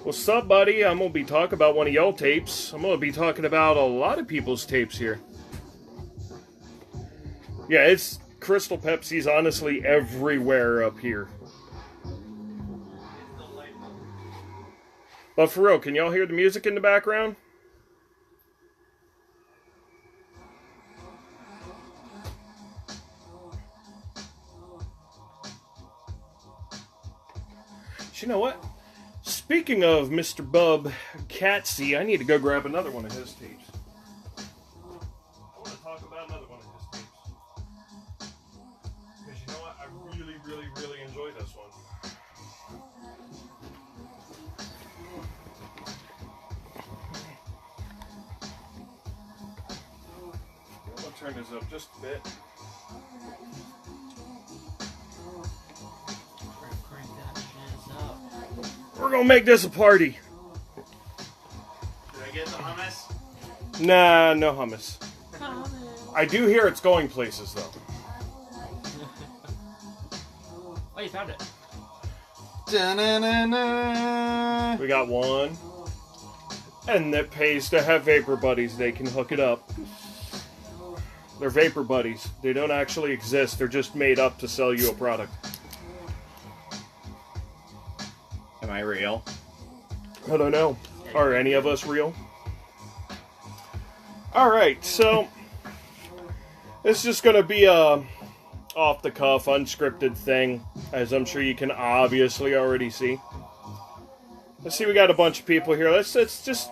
What's up, buddy? I'm going to be talking about one of y'all tapes. I'm going to be talking about a lot of people's tapes here. Yeah, it's Crystal Pepsi's honestly everywhere up here. But for real, can y'all hear the music in the background? You know what? Speaking of Mr. Bub Catsy, I need to go grab another one of his tapes. I want to talk about another one of his tapes. Because you know what? I really enjoy this one. I'm going to turn this up just a bit. We're gonna make this a party. Did I get the hummus? Nah, no hummus. I do hear it's going places though. Oh, you found it. Da-na-na-na. We got one. And it pays to have Vapor Buddies. They can hook it up. They're Vapor Buddies. They don't actually exist. They're just made up to sell you a product. Am I real? I don't know. Are any of us real? Alright, so it's just going to be a off-the-cuff, unscripted thing, as I'm sure you can obviously already see. Let's see, we got a bunch of people here. Let's just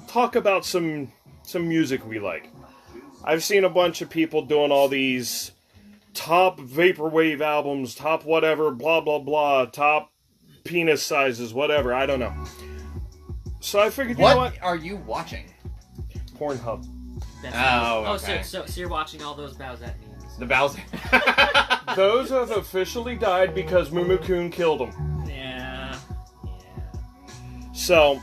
talk about some music we like. I've seen a bunch of people doing all these top Vaporwave albums, top whatever, blah, blah, blah, top penis sizes, whatever, I don't know. So I figured, you know what? What are you watching? Pornhub. That's okay. So you're watching all those Bowsette memes. The Bowser. Those have officially died because Mumu-kun killed them. Yeah. So,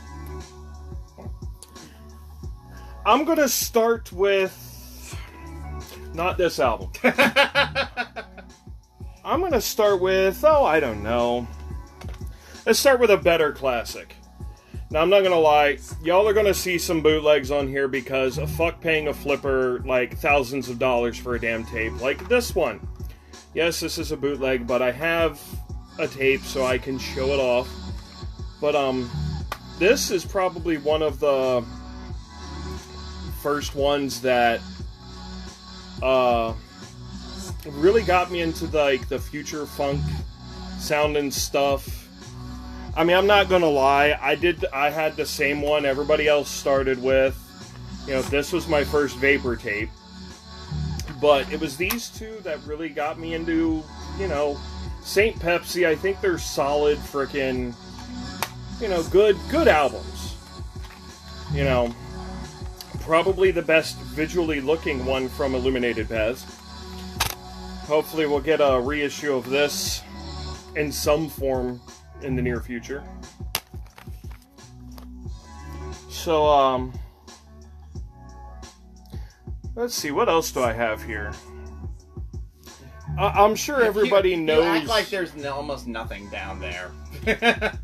I'm gonna start with not this album. I'm gonna start with, I don't know. Let's start with a better classic. Now, I'm not gonna lie, y'all are gonna see some bootlegs on here because fuck paying a flipper like thousands of dollars for a damn tape like this one. Yes, this is a bootleg, but I have a tape so I can show it off. But this is probably one of the first ones that really got me into the future funk sounding stuff. I mean, I'm not gonna lie, I had the same one everybody else started with. You know, this was my first Vapor tape. But it was these two that really got me into, you know, St. Pepsi. I think they're solid frickin', you know, good albums. You know, probably the best visually looking one from Illuminated Pez. Hopefully we'll get a reissue of this in some form in the near future. So, let's see, what else do I have here? I'm sure everybody knows... You act like there's almost nothing down there.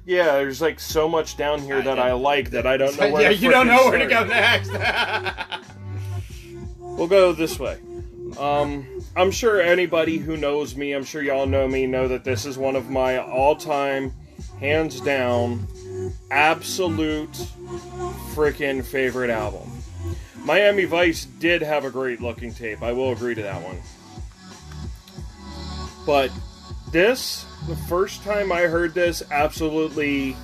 Yeah, there's like so much down here that I like that I don't know where to you don't know where to start. go next. We'll go this way. I'm sure anybody who knows me, I'm sure y'all know me, know that this is one of my all-time, hands down, absolute freaking favorite album. Miami Vice did have a great looking tape, I will agree to that one. But this, the first time I heard this, absolutely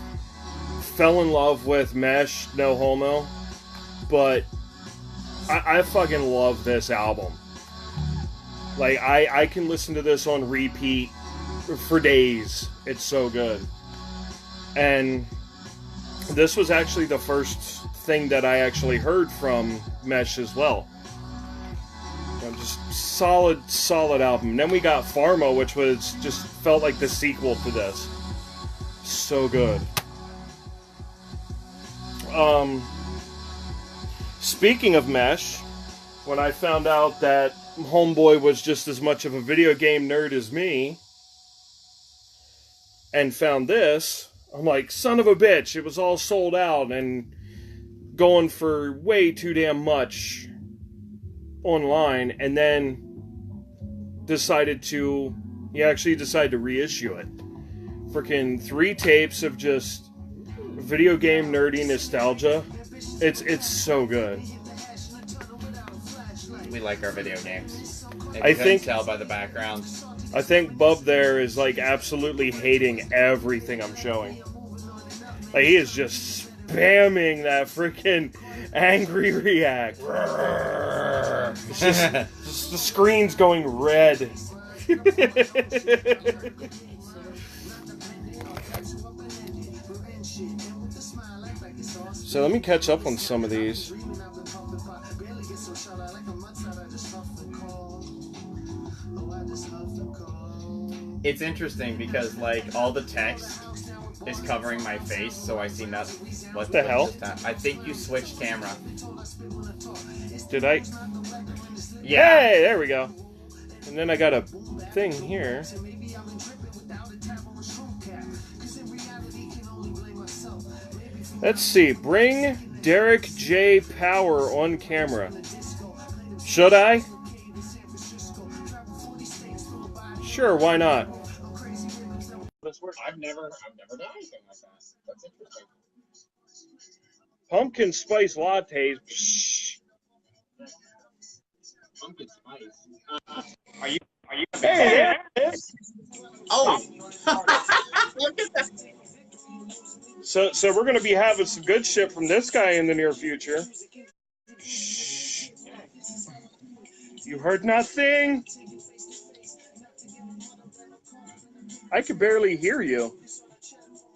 fell in love with Mesh, no homo. But I fucking love this album. Like, I can listen to this on repeat for days. It's so good. And this was actually the first thing that I actually heard from Mesh as well. You know, just solid album. And then we got Pharma, which was just felt like the sequel to this. So good. Speaking of Mesh, when I found out that Homeboy was just as much of a video game nerd as me, and found this, I'm like, son of a bitch, it was all sold out and going for way too damn much online, and then he actually decided to reissue it. Freaking 3 tapes of just video game nerdy nostalgia. It's so good. We like our video games. If I you think- couldn't tell by the background. I think Bub there is like absolutely hating everything I'm showing. Like he is just spamming that freaking angry react. It's just the screen's going red. So let me catch up on some of these. It's interesting because like all the text is covering my face, so I see nothing. What the hell? I think you switched camera. Did I? Yeah. Hey, there we go. And then I got a thing here. Let's see. Bring Derek J. Power on camera. Should I? Sure, why not? I've never done anything like that. That's interesting. Pumpkin spice lattes. Psh. Pumpkin spice. Are you? Hey, there it is. Oh. Look at that. So we're gonna be having some good shit from this guy in the near future. Shh. You heard nothing? I could barely hear you.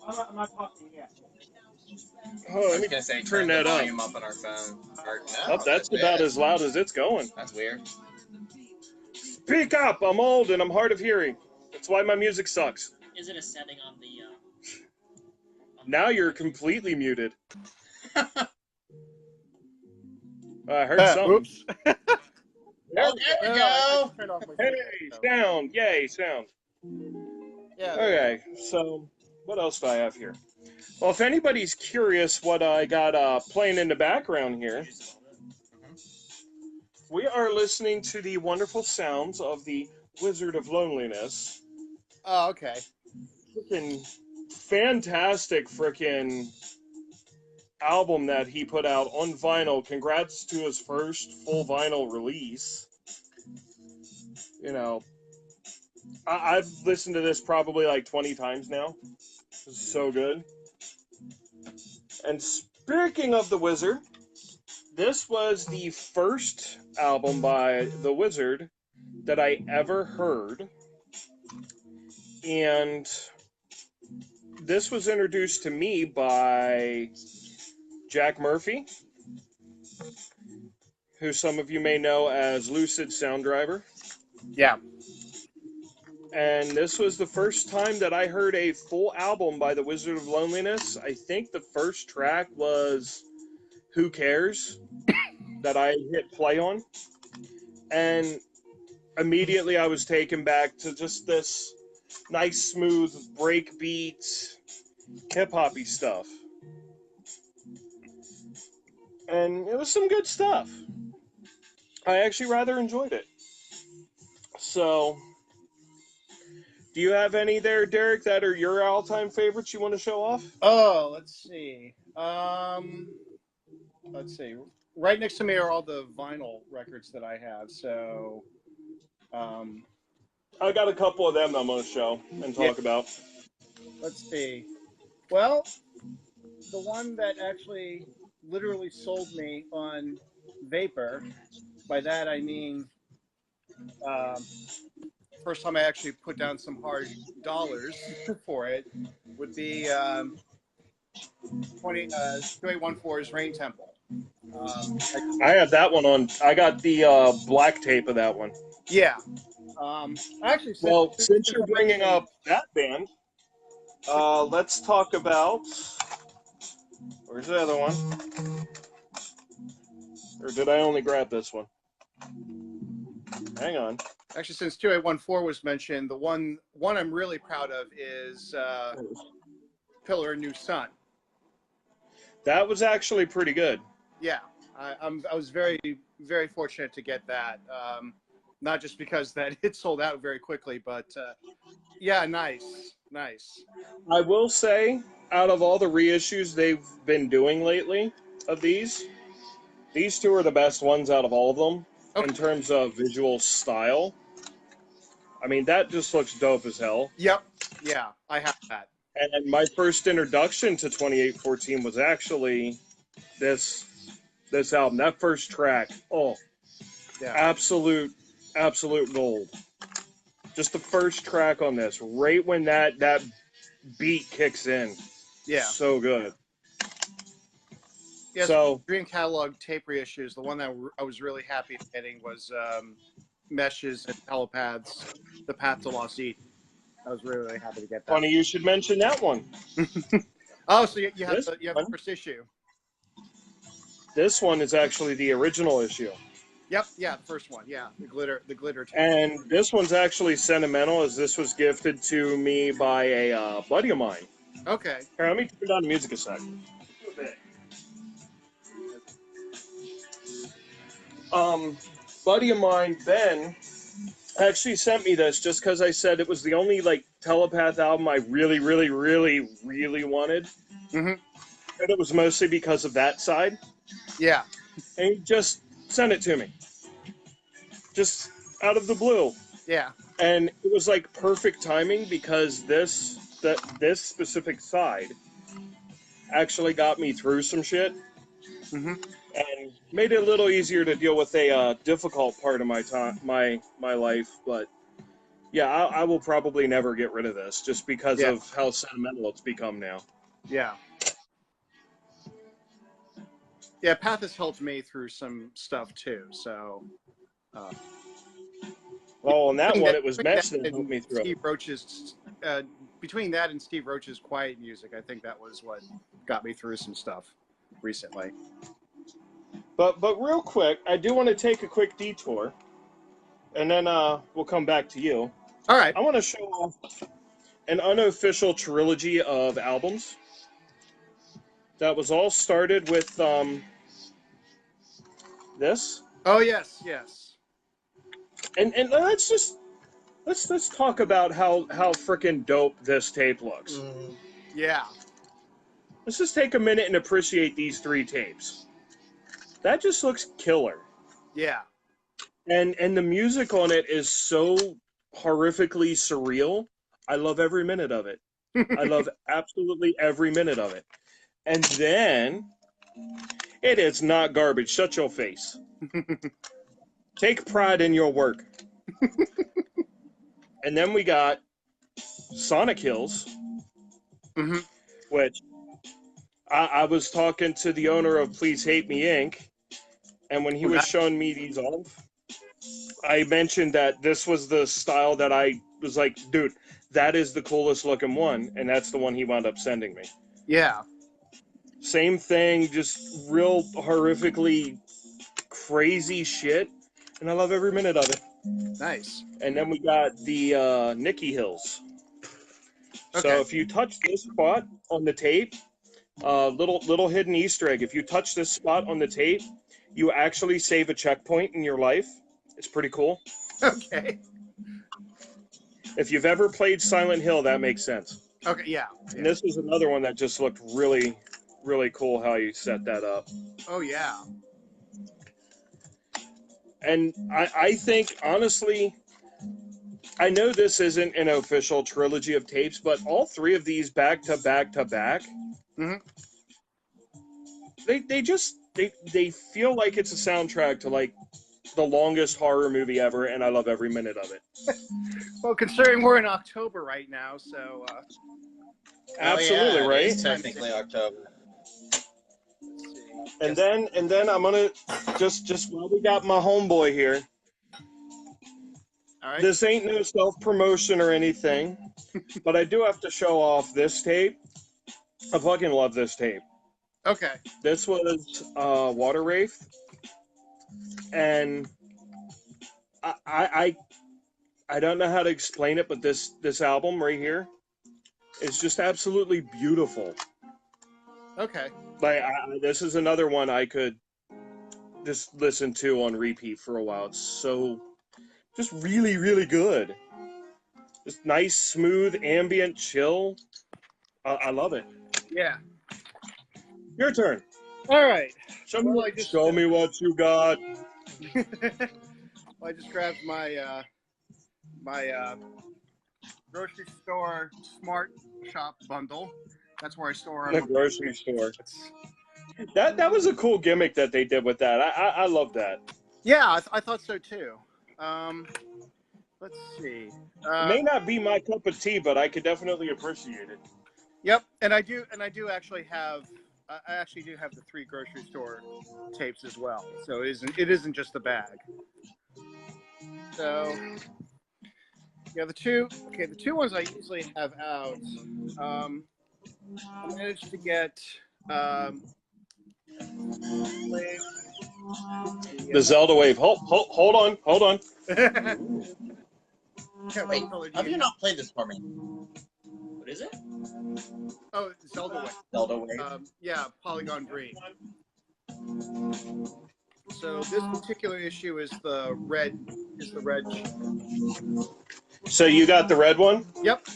I'm not talking yet. Oh, let me turn that up. Volume up on our phone. Oh, that's about as loud as it's going. That's weird. Speak up! I'm old and I'm hard of hearing. That's why my music sucks. Is it a setting on the? Now you're completely muted. I heard something. Oops. Oh, there we go. Hey, sound! Yay, sound. Yeah. Okay, so what else do I have here? Well, if anybody's curious what I got playing in the background here, we are listening to the wonderful sounds of the Wizard of Loneliness. Oh, okay. Freaking fantastic freaking album that he put out on vinyl. Congrats to his first full vinyl release. You know, I've listened to this probably like 20 times now. It's so good. And speaking of the Wizard, this was the first album by the Wizard that I ever heard. And this was introduced to me by Jack Murphy, who some of you may know as Lucid Sound Driver. Yeah. And this was the first time that I heard a full album by the Wizard of Loneliness. I think the first track was Who Cares that I hit play on. And immediately I was taken back to just this nice, smooth, breakbeat, hip-hoppy stuff. And it was some good stuff. I actually rather enjoyed it. So, do you have any there, Derek, that are your all-time favorites you want to show off? Oh, let's see. Let's see. Right next to me are all the vinyl records that I have. So, I got a couple of them I'm going to show and talk about. let's see. Well, the one that actually literally sold me on Vapor, by that I mean first time I actually put down some hard dollars for it, would be 2814's Rain Temple. I have that one on. I got the black tape of that one. Yeah. Actually, Since you're bringing up that band, let's talk about. Where's the other one? Or did I only grab this one? Hang on. Actually, since 2814 was mentioned, the one I'm really proud of is Pillar of New Sun. That was actually pretty good. Yeah, I was very, very fortunate to get that. Not just because that it sold out very quickly, but yeah, nice. I will say, out of all the reissues they've been doing lately of these two are the best ones out of all of them Okay. in terms of visual style. I mean, that just looks dope as hell. Yep. Yeah, I have that. And my first introduction to 2814 was actually this album. That first track, Yeah. absolute gold. Just the first track on this, right when that beat kicks in. Yeah. So good. Yes. So Dream Catalog tape reissues. The one that I was really happy getting was Meshes and Telepaths, The Path to Lost Eden. I was really, really happy to get that. funny you should mention that one. Oh, so you have This the one? first issue. This one is actually the original issue. Yep, yeah, the first one. Yeah, the glitter tape. And this one's actually sentimental, as this was gifted to me by a buddy of mine. Okay. Here, let me turn down the music a sec. Buddy of mine, Ben, actually sent me this just because I said it was the only like Telepath album I really wanted. Mhm. And it was mostly because of that side. Yeah. And he just sent it to me. Just out of the blue. Yeah. And it was like perfect timing because this specific side actually got me through some shit. Mhm. And made it a little easier to deal with a difficult part of my life. But yeah, I will probably never get rid of this just because of how sentimental it's become now. Yeah. Yeah, Path has helped me through some stuff too. So. Well, on that one, it was Between Mesh that that helped and me through. Steve Roach's, between that and Steve Roach's quiet music, I think that was what got me through some stuff recently. But real quick, I do want to take a quick detour, and then we'll come back to you. All right. I want to show off an unofficial trilogy of albums that was all started with this. Oh yes. And let's talk about how freaking dope this tape looks. Yeah. Let's just take a minute and appreciate these 3 tapes. That just looks killer. Yeah. And the music on it is so horrifically surreal. I love every minute of it. I love absolutely every minute of it. And then it is not garbage. Shut your face. Take pride in your work. And then we got Sonic Hills, which I was talking to the owner of Please Hate Me Inc. And when he was showing me these off, I mentioned that this was the style that I was like, dude, that is the coolest looking one. And that's the one he wound up sending me. Yeah. Same thing, just real horrifically crazy shit. And I love every minute of it. Nice. And then we got the Nicky Hills. Okay. So if you touch this spot on the tape, little hidden Easter egg. If you touch this spot on the tape, you actually save a checkpoint in your life. It's pretty cool. Okay. If you've ever played Silent Hill, that makes sense. Okay, yeah. And this is another one that just looked really cool how you set that up. Oh, yeah. And I think, honestly, I know this isn't an official trilogy of tapes, but all 3 of these back to back, they feel like it's a soundtrack to like the longest horror movie ever, and I love every minute of it. Well, considering we're in October right now, so absolutely right. It's technically October. And then I'm gonna just while we got my homeboy here. all right. This ain't no self-promotion or anything, but I do have to show off this tape. I fucking love this tape. Okay. This was Vaporwave, and I don't know how to explain it, but this album right here, It's just absolutely beautiful. Okay. Like this is another one I could just listen to on repeat for a while. It's so just really, really good. Just nice, smooth, ambient chill. I love it. Yeah. Your turn. All right. Show Well, me what you got. I just grabbed my grocery store smart shop bundle. That's where I store In the them. grocery store. That was a cool gimmick that they did with that. I love that. Yeah, I thought so too. Let's see. It may not be my cup of tea, but I could definitely appreciate it. Yep, and I do actually have. I actually do have the 3 grocery store tapes as well. So it isn't just the bag. So yeah, the two ones I usually have out. I managed to get The Zelda Wave. Hold on. Wait, have you not played this for me? What is it? Oh, Zelda Wave. Zelda Wave. Yeah, Polygon Green. So this particular issue is the red. So you got the red one? Yep.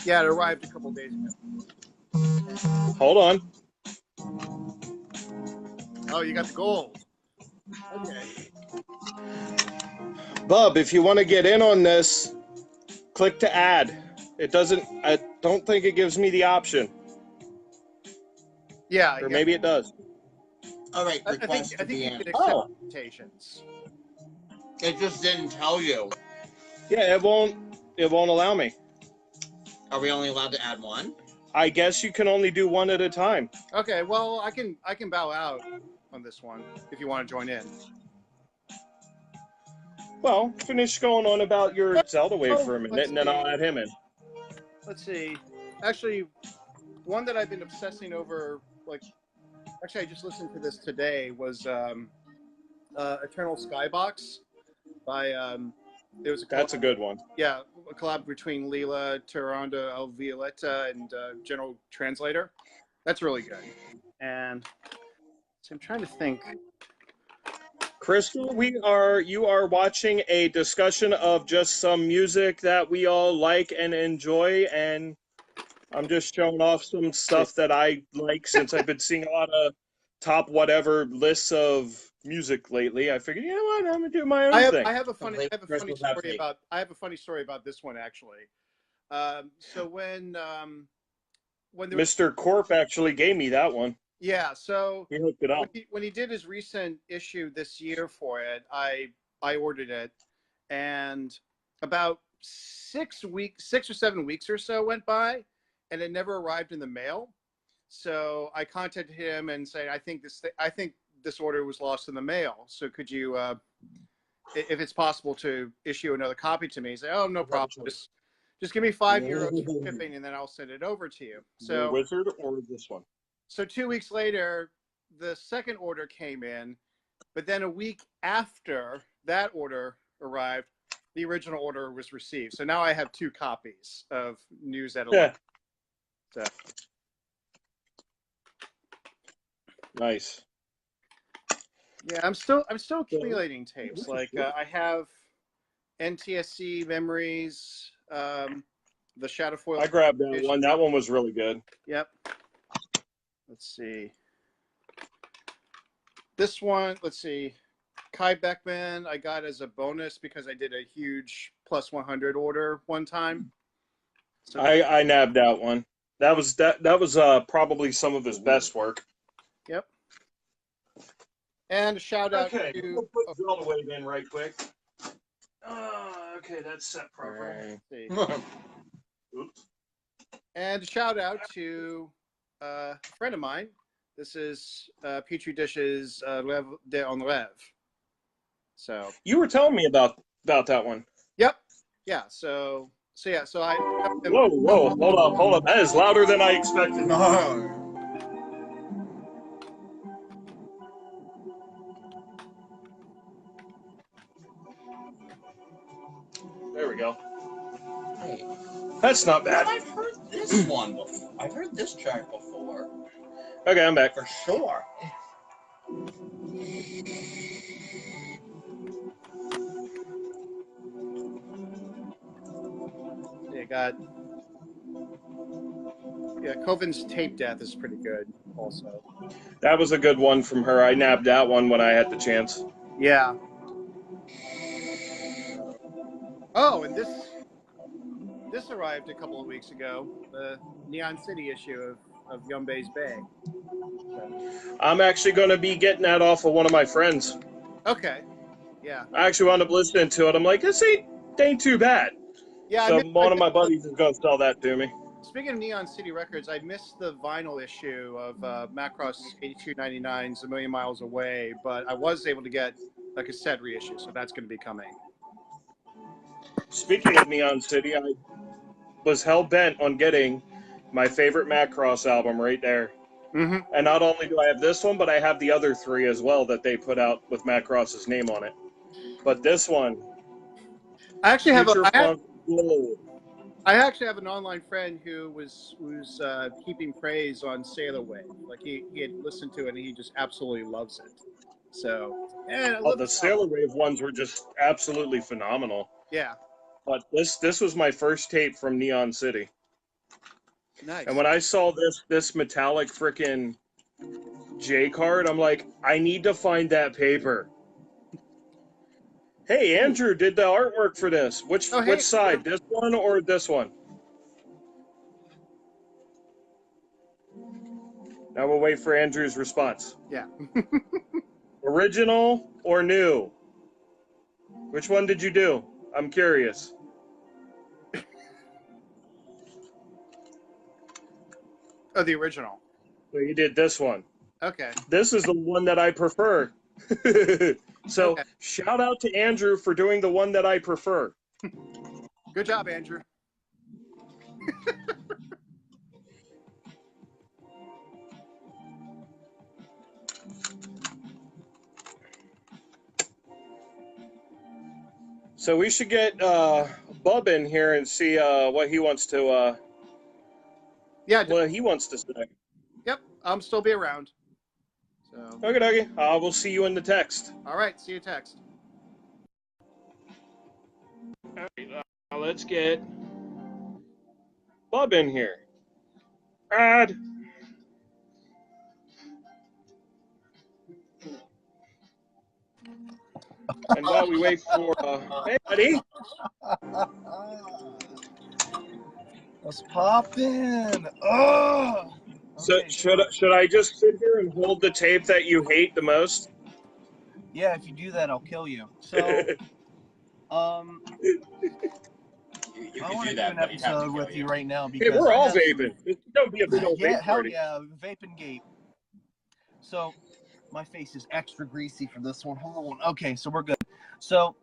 Yeah, it arrived a couple days ago. Hold on. Oh, you got the gold. Okay. Bub, if you want to get in on this, click to add. It doesn't. I don't think it gives me the option. Yeah. Or maybe it does. All right, I think you can accept invitations. It just didn't tell you. Yeah, it won't allow me. Are we only allowed to add one? I guess you can only do one at a time. Okay, well, I can bow out on this one if you want to join in. Well, finish going on about your Zelda Wave for a minute, and then I'll add him in. Let's see. Actually, one that I've been obsessing over, actually, I just listened to this today, was Eternal Skybox by, it was That's a good one. Yeah, a collab between Leela Taronda El Violeta and General Translator. That's really good. And so I'm trying to think. Crystal, you are watching a discussion of just some music that we all like and enjoy, and I'm just showing off some stuff that I like since I've been seeing a lot of top whatever lists of music lately. I figured, you know what, I'm gonna do my own thing. I have a funny story about this one actually. So when there was, Mr. Corp actually gave me that one. yeah, so He hooked it up. when he did his recent issue this year for it, I ordered it, and about 6 or 7 weeks or so went by, and it never arrived in the mail. So I contacted him and said, I think this order was lost in the mail. So could you, if it's possible, to issue another copy to me? He said, oh, no problem. Just give me €5 for shipping, and then I'll send it over to you. So the Wizard or this one? So 2 weeks later, the second order came in, but then a week after that order arrived, the original order was received. So now I have 2 copies of News at 11. So. Nice. Yeah, I'm still accumulating tapes. Like I have NTSC Memories, the Shadowfoil. I grabbed that one. That one was really good. Yep. Let's see. This one, let's see. Kai Beckman, I got as a bonus because I did a huge plus 100 order one time. So I nabbed that one. That was probably some of his best work. Yep. And a shout out to. We'll put Zelda Wave in right quick. Okay, that's set properly. Oops. And a shout out to a friend of mine. This is Petri Dish's Rêve d'en Rêve. So you were telling me about that one. Yep. Yeah. So I. Whoa! Hold up! That is louder than I expected. There we go. right. That's not But bad. I've heard this one before. I've heard this track before. Okay, I'm back. For sure. You got Coven's Tape Death is pretty good also. That was a good one from her. I nabbed that one when I had the chance. Yeah. Oh, and this arrived a couple of weeks ago. The Neon City issue of Yumbe's Bay. So, I'm actually going to be getting that off of one of my friends. okay. Yeah. I actually wound up listening to it. I'm like, this ain't too bad. Yeah. So one of my buddies is going to sell that to me. Speaking of Neon City Records, I missed the vinyl issue of Macross 8299's A Million Miles Away, but I was able to get a cassette reissue, so that's going to be coming. Speaking of Neon City, I was hell-bent on getting my favorite Macross album right there. Mm-hmm. And not only do I have this one, but I have the other three as well that they put out with Macross's name on it. But this one, I actually have I actually have an online friend who was heaping praise on Sailor Wave. Like he had listened to it and he just absolutely loves it. So, and the Sailor Wave ones were just absolutely phenomenal. Yeah. But this was my first tape from Neon City. Nice. And when I saw this metallic frickin' J card, I'm like, I need to find that paper. Hey, Andrew did the artwork for this. Which side, this one or this one? Now we'll wait for Andrew's response. Yeah. Original or new? Which one did you do? I'm curious. Oh, the original. So you did this one. Okay. This is the one that I prefer. So okay. Shout out to Andrew for doing the one that I prefer. Good job, Andrew. So we should get Bub in here and see what he wants to. What he wants to say. Yep, I'll still be around. So. Okay, dokie. We'll see you in the text. All right, see you text. All right, let's get Bub in here. Add. And while we wait for, hey, buddy. Let's pop in. Oh. So okay, should I just sit here and hold the tape that you hate the most? Yeah, if you do that, I'll kill you. So, I want to do an episode with you right now because hey, we're all vaping. Don't be a big old vape hell party. Yeah, vaping gate. So, my face is extra greasy for this one. Hold on. Okay, so we're good. So,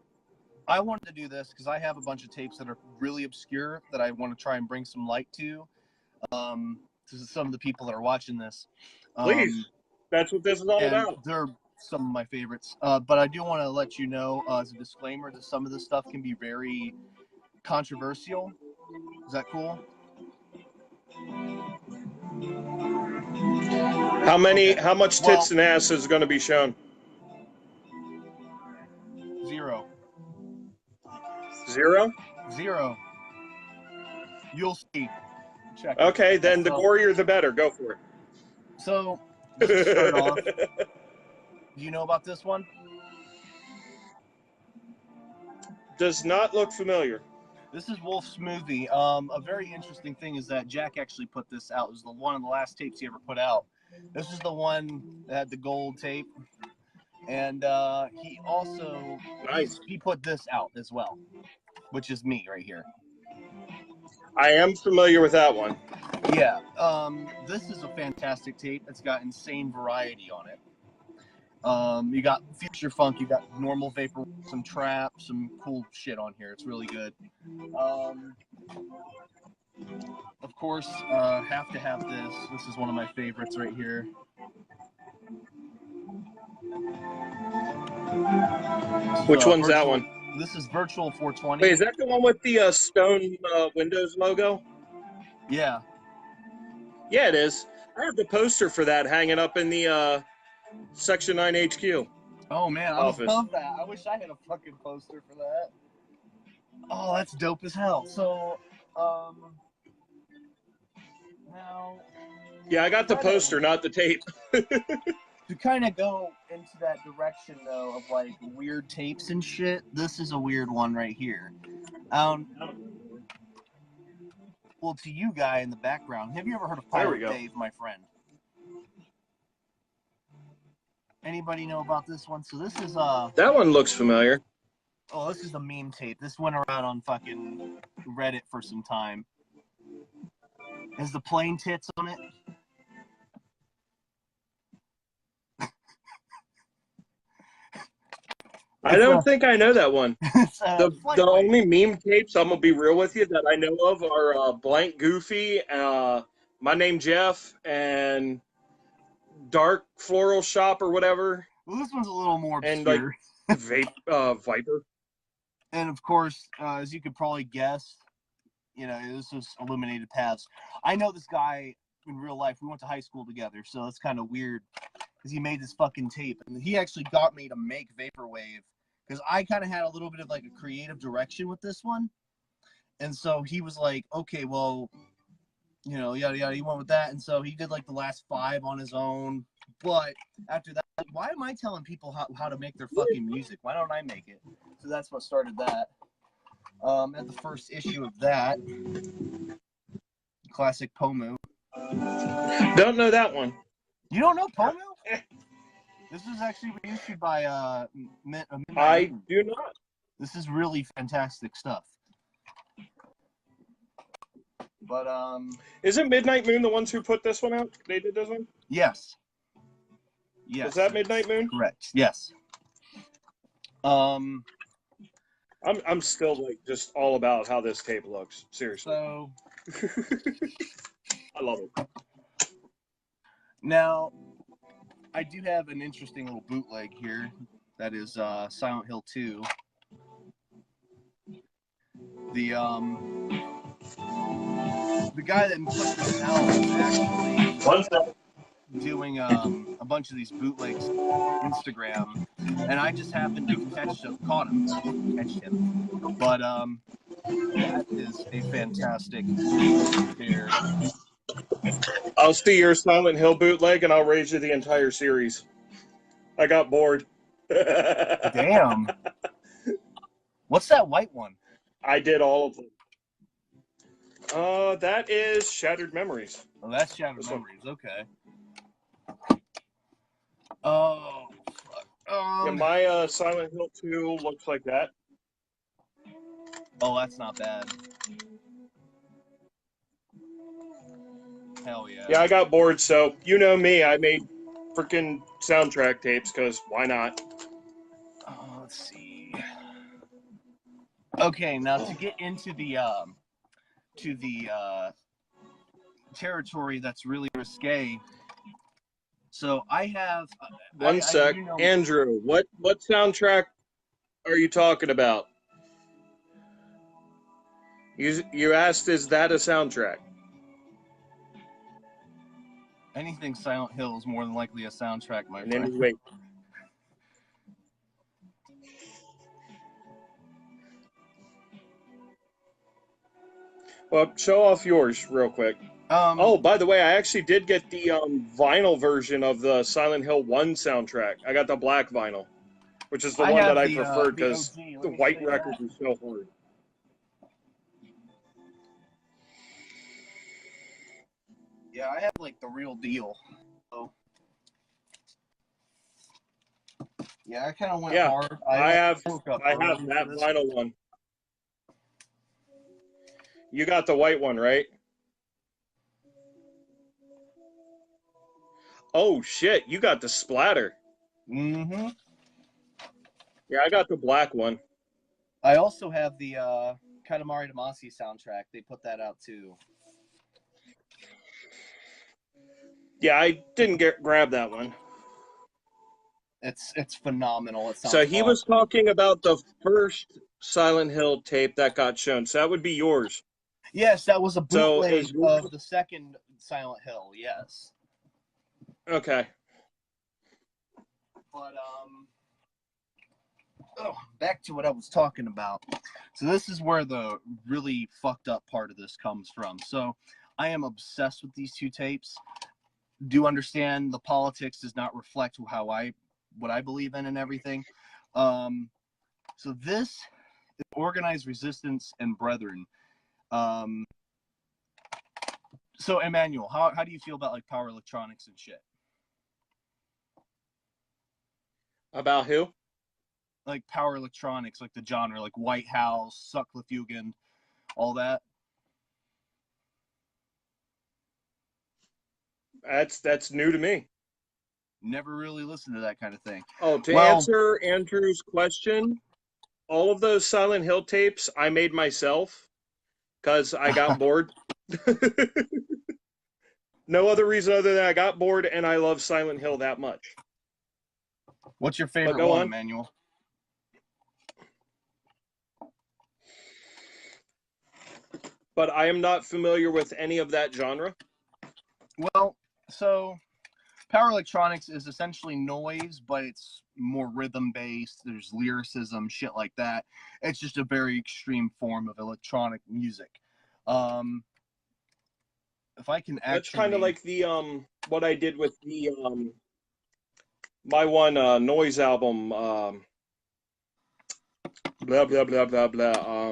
I wanted to do this because I have a bunch of tapes that are really obscure that I want to try and bring some light to. To some of the people that are watching this. Please. That's what this is all about. They're some of my favorites. But I do want to let you know as a disclaimer that some of this stuff can be very controversial. Is that cool? How much tits and ass is going to be shown? 0. 0? 0. You'll see. Check okay, then the gorier the better. Go for it. So, just to start off, do you know about this one? Does not look familiar. This is Wolf Smoothie. A very interesting thing is that Jack actually put this out. It was one of the last tapes he ever put out. This is the one that had the gold tape. And he also he put this out as well, which is me right here. I am familiar with that one. Yeah. This is a fantastic tape. It's got insane variety on it. You got future funk, you got normal vapor, some trap, some cool shit on here. It's really good. Of course, have to have this. This is one of my favorites right here. Which one's that one? This is Virtual 420. Wait, is that the one with the stone Windows logo? Yeah. Yeah, it is. I have the poster for that hanging up in the Section 9 HQ. Oh man, I Office. love that. I wish I had a fucking poster for that. Oh, that's dope as hell. So, now. Yeah, I got the poster, not the tape. To kind of go into that direction though of like weird tapes and shit, this is a weird one right here. Well, to you guy in the background, have you ever heard of There we Pirate go. Dave, my friend? Anybody know about this one? So this is That one looks familiar. oh, this is the meme tape. This went around on fucking Reddit for some time. Has the plane tits on it? I don't think I know that one. It's, The only meme tapes, I'm going to be real with you, that I know of are Blank Goofy, My Name Jeff, and Dark Floral Shop or whatever. Well, this one's a little more And obscure. like Viper. And of course, as you could probably guess, you know, this was Illuminated Paths. I know this guy in real life. We went to high school together, so it's kind of weird because he made this fucking tape. And he actually got me to make Vaporwave because I kind of had a little bit of like a creative direction with this one. And so he was like, okay, well, you know, yada, yada, he went with that. And so he did like the last 5 on his own. But after that, why am I telling people how to make their fucking music? Why don't I make it? So that's what started that. At the first issue of that, classic Pomu. Don't know that one. You don't know Pomu? This is actually reissued by Midnight I Moon. do not. This is really fantastic stuff. But Isn't Midnight Moon the ones who put this one out? They did this one? yes. Yes. Is that Midnight Moon? Correct. Yes. I'm still like just all about how this tape looks. Seriously. So I love it. now I do have an interesting little bootleg here. That is Silent Hill 2. The guy that put this out is actually One second. doing a bunch of these bootlegs on Instagram, and I just happened to caught him. But that is a fantastic pair. I'll see your Silent Hill bootleg and I'll raise you the entire series. I got bored. Damn. What's that white one? I did all of them. That is Shattered Memories. Oh, that's Shattered Memories. Okay. Oh, fuck. Yeah, my Silent Hill 2 looks like that. Oh, that's not bad. Hell yeah. Yeah, I got bored, so you know me. I made freaking soundtrack tapes because why not? Oh, let's see. Okay, now to get into the territory that's really risque. So I have One sec, you know, Andrew. What soundtrack are you talking about? You asked, is that a soundtrack? anything Silent Hill is more than likely a soundtrack, my And friend. then wait. Well, show off yours real quick. Oh, by the way, I actually did get the vinyl version of the Silent Hill 1 soundtrack. I got the black vinyl, which is the one that I preferred because the white record is so hard. Yeah, I have like the real deal. So, yeah, I kind of went hard. I have that vinyl one. You got the white one, right? Oh shit, you got the splatter. Mm-hmm. Yeah, I got the black one. I also have the Katamari Damacy soundtrack. They put that out too. Yeah, I didn't grab that one. It's phenomenal. It sounds So he was awesome. talking about the first Silent Hill tape that got shown. So that would be yours. Yes, that was a So bootleg is of the second Silent Hill. Yes, okay. but back to what I was talking about. So this is where the really fucked up part of this comes from. So I am obsessed with these two tapes. Do understand the politics does not reflect what I believe in and everything. So this is Organized Resistance and Brethren. So Emmanuel, how do you feel about like power electronics and shit? About who? Like power electronics, like the genre, like White House, Sucklefugen, all that. That's new to me. Never really listened to that kind of thing. Oh, to answer Andrew's question, all of those Silent Hill tapes I made myself because I got bored. No other reason other than I got bored and I love Silent Hill that much. What's your favorite go one, on. Emmanuel? But I am not familiar with any of that genre. Well, so power electronics is essentially noise, but it's more rhythm based. There's lyricism, shit like that. It's just a very extreme form of electronic music. If I can actually, That's kind of like the what I did with the my one noise album blah blah blah blah blah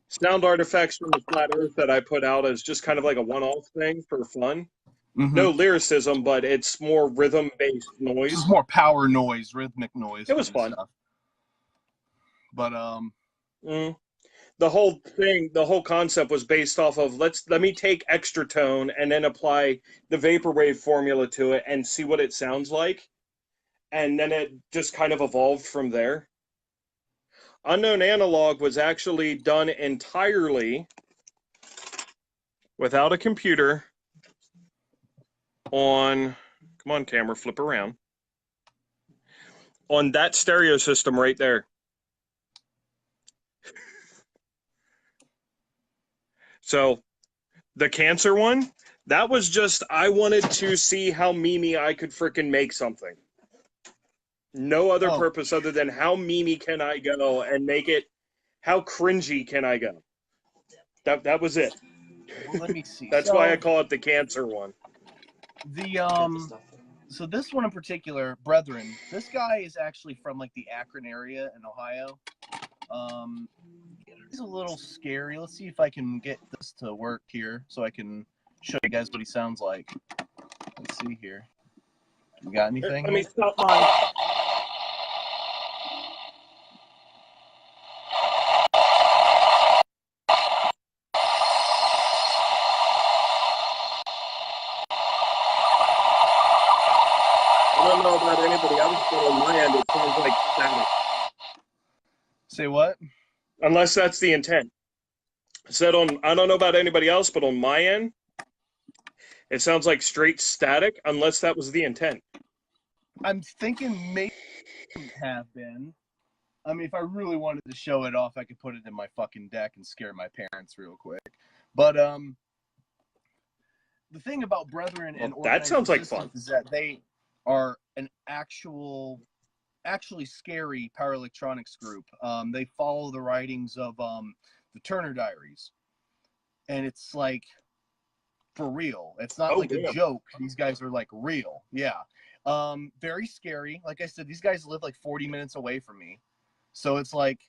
sound artifacts from the Flat Earth that I put out as just kind of like a one-off thing for fun. No lyricism, but it's more rhythm-based noise. It's more power noise, rhythmic noise. It was fun. Stuff. But the whole thing, the whole concept was based off of let me take extra tone and then apply the Vaporwave formula to it and see what it sounds like. And then it just kind of evolved from there. Unknown Analog was actually done entirely without a computer on, come on camera, flip around, on that stereo system right there. So the Cancer one, that was just, I wanted to see how memey I could frickin' make something. No other purpose other than how memey can I go and make it, how cringy can I go. That was it. well, let me see. That's why I call it the Cancer one. So this one in particular, Brethren, this guy is actually from like the Akron area in Ohio. He's a little scary. Let's see if I can get this to work here so I can show you guys what he sounds like. Let's see here. You got anything? Let me stop mine. I don't know about anybody else, but on my end, it sounds like static. Say what? Unless that's the intent. Said on, I don't know about anybody else, but on my end, it sounds like straight static, unless that was the intent. I'm thinking maybe it have been. I mean, if I really wanted to show it off, I could put it in my fucking deck and scare my parents real quick. But the thing about Brethren and that sounds like fun. Is that they are an actually scary power electronics group. They follow the writings of the Turner Diaries, and it's like for real. It's not a joke. These guys are like real. Yeah. Very scary. Like I said, these guys live like 40 minutes away from me, so it's like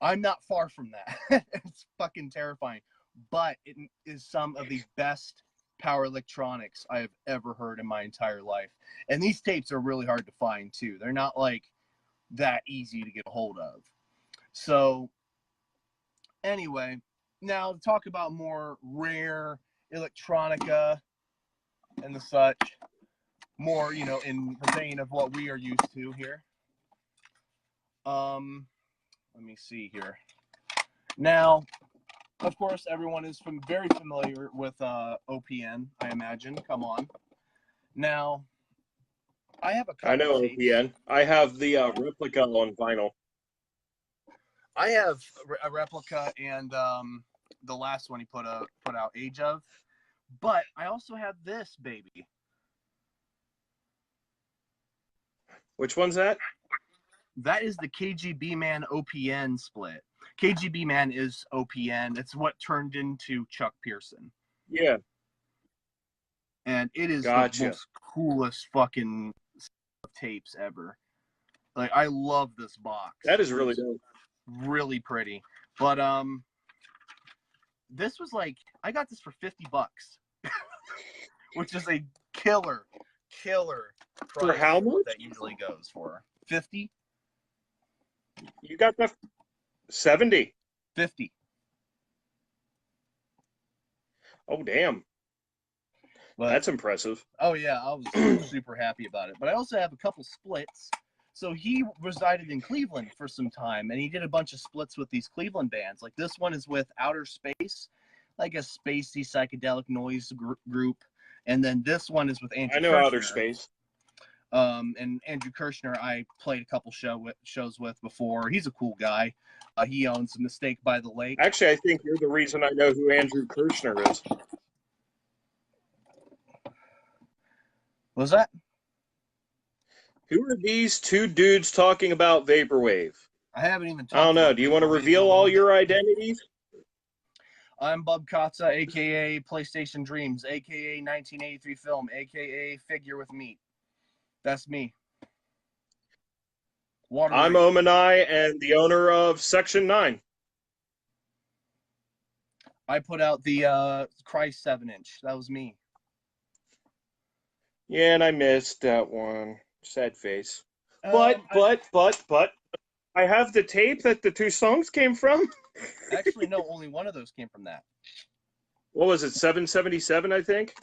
I'm not far from that. It's fucking terrifying, but it is some of the best power electronics I have ever heard in my entire life. And these tapes are really hard to find too. They're not like that easy to get a hold of. So anyway, now to talk about more rare electronica and the such, more, you know, in the vein of what we are used to here. Let me see here. Now, of course, everyone is very familiar with OPN, I imagine. Come on. Now, I have a couple I know tapes. OPN. I have the replica on vinyl. I have a replica and the last one he put out, Age of. But I also have this baby. Which one's that? That is the KGB Man OPN split. KGB Man is OPN. It's what turned into Chuck Pearson. Yeah. And it is Gotcha. the most coolest fucking tapes ever. Like, I love this box. That is really dope. Really pretty. But this was like, I got this for $50, which is a killer price. For how much? That usually goes for 50. You got the 70. 50. Oh damn. But, That's impressive. oh yeah, I was super happy about it. But I also have a couple splits. So he resided in Cleveland for some time, and he did a bunch of splits with these Cleveland bands. Like this one is with Outer Space, like a spacey psychedelic noise group, and then this one is with Andrew. I know Kirshner. Outer Space. And Andrew Kirshner, I played a couple shows with before. He's a cool guy. He owns Mistake by the Lake. Actually, I think you're the reason I know who Andrew Kirshner is. What was that? Who are these two dudes talking about Vaporwave? I haven't even talked I don't know. about Do you want to Vaporwave reveal in a all little your bit. identities? I'm Bub Katza, a.k.a. PlayStation Dreams, a.k.a. 1983 Film, a.k.a. Figure with Meat. That's me. Water I'm Rage. Omanai and the owner of Section 9. I put out the Christ 7-inch. That was me. Yeah, and I missed that one. Sad face. But I have the tape that the two songs came from. Actually, no, only one of those came from that. What was it, 777, I think?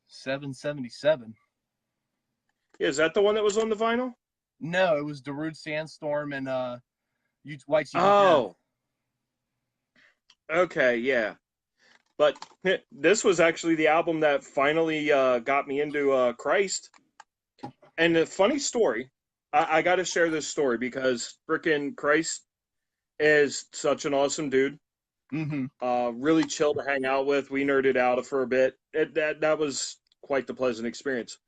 777. Yeah, is that the one that was on the vinyl? No, it was Darude Sandstorm and White Sea. Oh. Okay, yeah. But this was actually the album that finally got me into Christ. And the funny story, I got to share this story because frickin' Christ is such an awesome dude. Mm-hmm. Really chill to hang out with. We nerded out for a bit. That was quite the pleasant experience.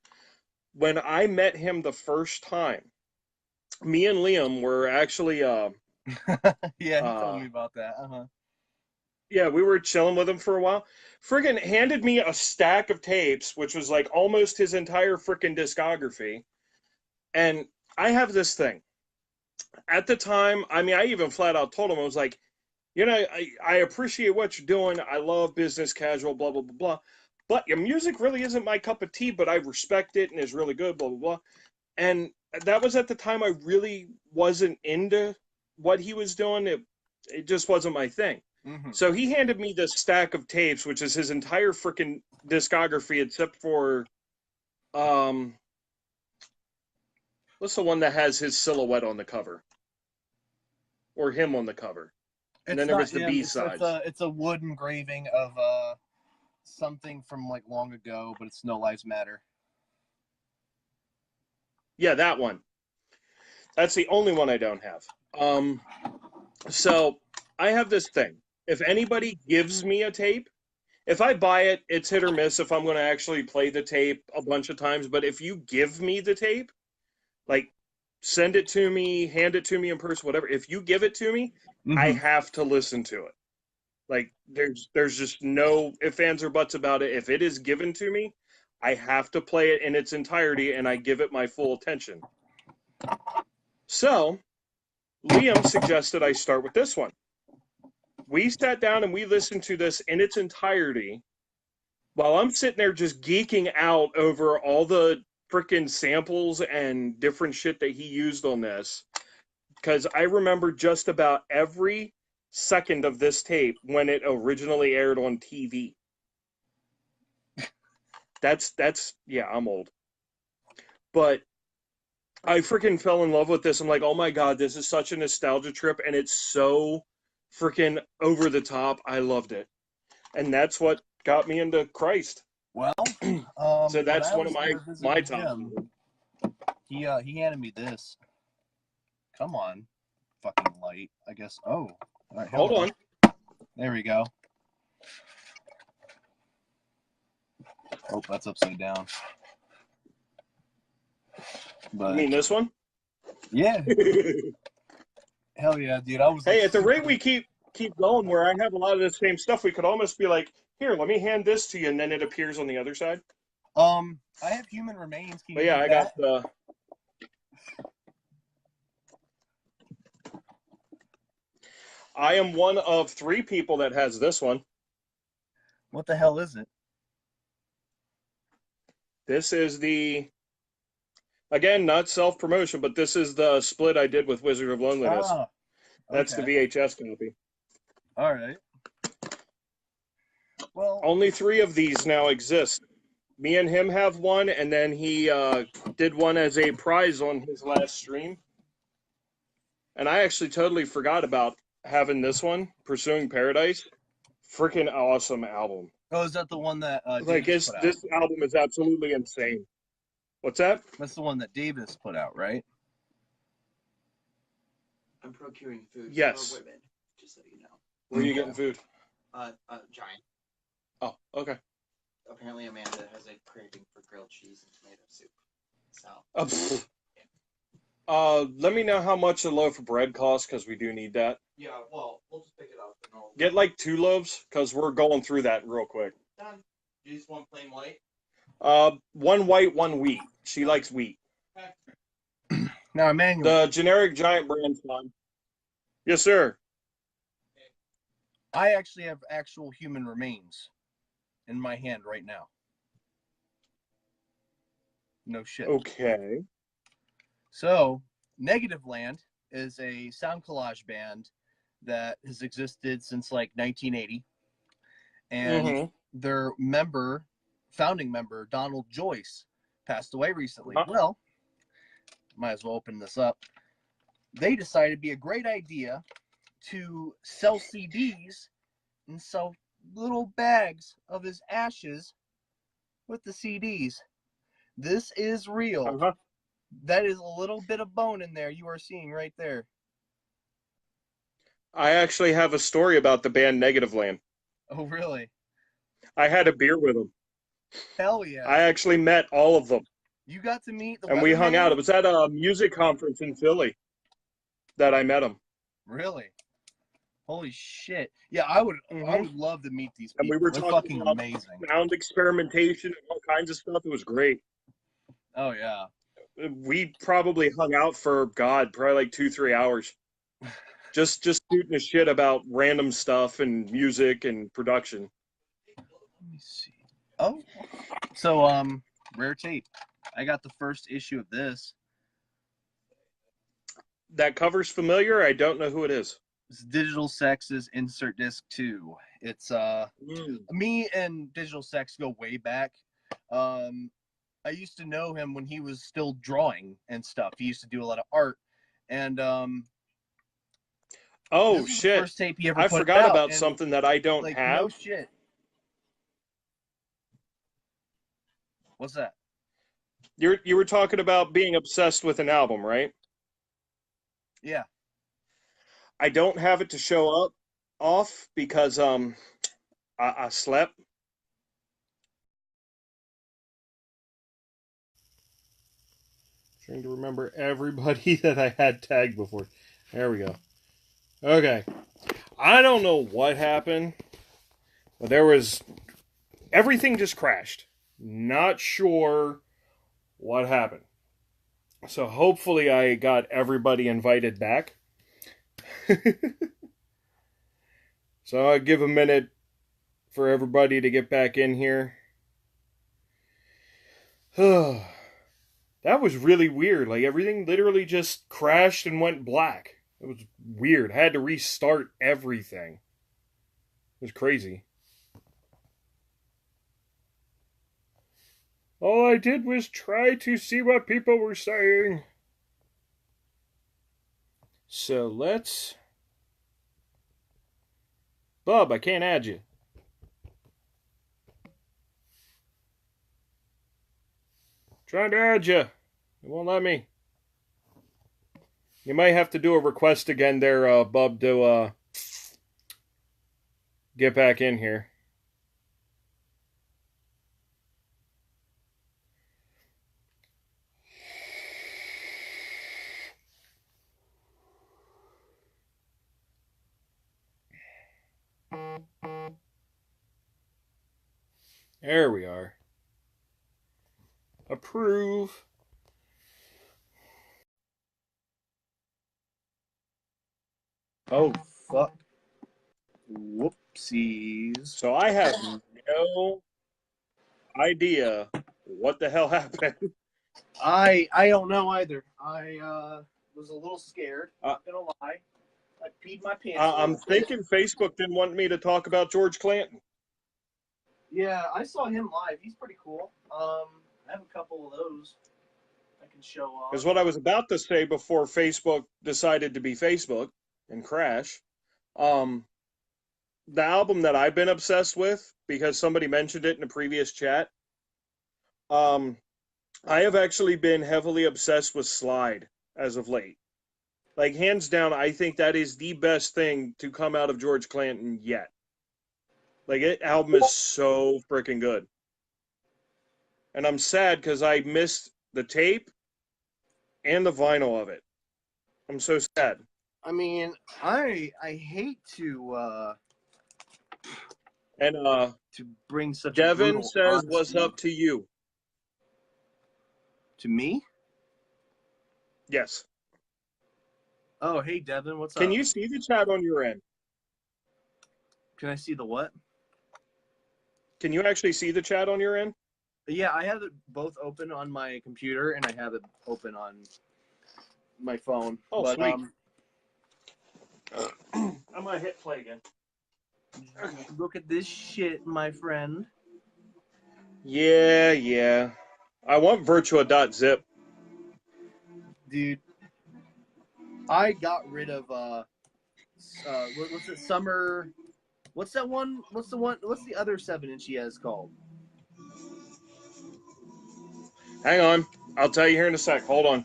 When I met him the first time, me and Liam were actually Yeah, he told me about that. yeah, we were chilling with him for a while. Friggin' handed me a stack of tapes, which was like almost his entire frickin' discography. And I have this thing. At the time, I mean, I even flat out told him, I was like, you know, I appreciate what you're doing. I love business casual, blah, blah, blah, blah. But your music really isn't my cup of tea, but I respect it and it's really good, blah, blah, blah. And that was at the time I really wasn't into what he was doing. It just wasn't my thing. Mm-hmm. So he handed me this stack of tapes, which is his entire freaking discography, except for, what's the one that has his silhouette on the cover? Or him on the cover. And then there was the B-sides. It's a wood engraving of something from like long ago, but it's No Lives Matter. Yeah, that one. That's the only one I don't have. So I have this thing. If anybody gives me a tape, if I buy it, it's hit or miss if I'm going to actually play the tape a bunch of times. But if you give me the tape, like send it to me, hand it to me in person, whatever. If you give it to me, Mm-hmm. I have to listen to it. Like there's just no ifs, ands, or buts about it. If it is given to me, I have to play it in its entirety and I give it my full attention. So Liam suggested I start with this one. We sat down and we listened to this in its entirety while I'm sitting there just geeking out over all the freaking samples and different shit that he used on this. Because I remember just about every second of this tape when it originally aired on TV. That's yeah, I'm old. But I freaking fell in love with this. I'm like, oh my God, this is such a nostalgia trip and it's so freaking over the top. I loved it. And that's what got me into Christ. Well, So that's when I one of was there visiting my top. him, he handed me this. Come on, fucking light. I guess. Oh, all right, Hold on. There we go. Oh, that's upside down. But You mean this one? yeah, hell yeah, dude. I was Hey, like, at the rate we keep going, where I have a lot of the same stuff, we could almost be like, here, let me hand this to you, and then it appears on the other side. I have human remains. Can But you yeah, do I that? got the. I am one of 3 people that has this one. What the hell is it? This is the. Again, not self promotion, but this is the split I did with Wizard of Loneliness. Ah, That's the okay. VHS copy. All right. Well, Only 3 of these now exist. Me and him have one, and then he did one as a prize on his last stream. And I actually totally forgot about having this one, Pursuing Paradise. Freaking awesome album. oh, is that the one that Like, Davis put out? this album is absolutely insane. What's that? That's the one that Davis put out, right? I'm procuring food Yes. for women, just so you know. Where are you getting food? Giant. Oh, okay. Apparently Amanda has a craving for grilled cheese and tomato soup. So. Let me know how much a loaf of bread costs, because we do need that. Yeah, well, we'll just pick it up. And Get like 2 loaves, because we're going through that real quick. Done. You just want plain white? 1 white, 1 wheat. She likes wheat. Now, Emmanuel. The generic Giant brand's fine. Yes, sir. I actually have actual human remains in my hand right now. No shit. Okay. So, Negative Land is a sound collage band that has existed since like 1980. And their founding member, Donald Joyce, passed away recently. Well, might as well open this up. They decided it'd be a great idea to sell CDs and sell little bags of his ashes with the CDs. This is real. That is a little bit of bone in there you are seeing right there. I actually have a story about the band Negative Land. Oh, really? I had a beer with them. Hell yeah. I actually met all of them. You got to meet the And we hung Weatherman? out. It was at a music conference in Philly that I met them. Really? Holy shit. Yeah, I would love to meet these people. And we were They're talking fucking about amazing. sound experimentation and all kinds of stuff. It was great. Oh, yeah. We probably hung out for, probably like 2-3 hours. Just shooting a shit about random stuff and music and production. Let me see. Oh. So, rare tape. I got the first issue of this. That cover's familiar. I don't know who it is. It's Digital Sex's Insert Disc 2. It's me and Digital Sex go way back. I used to know him when he was still drawing and stuff. He used to do a lot of art. And oh this is the shit. first tape he ever I put forgot out, about and, something that I don't like, have. no shit. What's that? You were talking about being obsessed with an album, right? Yeah. I don't have it to show up off because I slept. Trying to remember everybody that I had tagged before. There we go. Okay. I don't know what happened, but everything just crashed. Not sure what happened. So hopefully I got everybody invited back. So I'll give a minute for everybody to get back in here. That was really weird. Like, everything literally just crashed and went black. It was weird. I had to restart everything. It was crazy. All I did was try to see what people were saying. So let's... Bub, I can't add you. Trying to add you. It won't let me. You might have to do a request again there, Bub, to get back in here. There we are. Approve. Oh, fuck. Whoopsies. So I have no idea what the hell happened. I don't know either. I was a little scared. Not gonna lie. I peed my pants. I'm thinking Facebook didn't want me to talk about George Clanton. Yeah, I saw him live. He's pretty cool. I have a couple of those I can show off. Because what I was about to say before Facebook decided to be Facebook and crash, the album that I've been obsessed with, because somebody mentioned it in a previous chat, I have actually been heavily obsessed with Slide as of late. Like, hands down, I think that is the best thing to come out of George Clanton yet. Like, it album is so freaking good. And I'm sad because I missed the tape and the vinyl of it. I'm so sad. I mean, I hate to bring such Devin a brutal says, "What's honesty up to you?" to me. Yes. Oh, hey Devin, what's up? Can you see the chat on your end? Can I see the what? Can you actually see the chat on your end? Yeah, I have it both open on my computer and I have it open on my phone. Oh, but, sweet. I'm gonna hit play again. Look at this shit, my friend. Yeah. I want Virtua.zip. Dude, I got rid of what's it? Summer. What's that one? What's the other 7-inch he has called? Hang on. I'll tell you here in a sec. Hold on.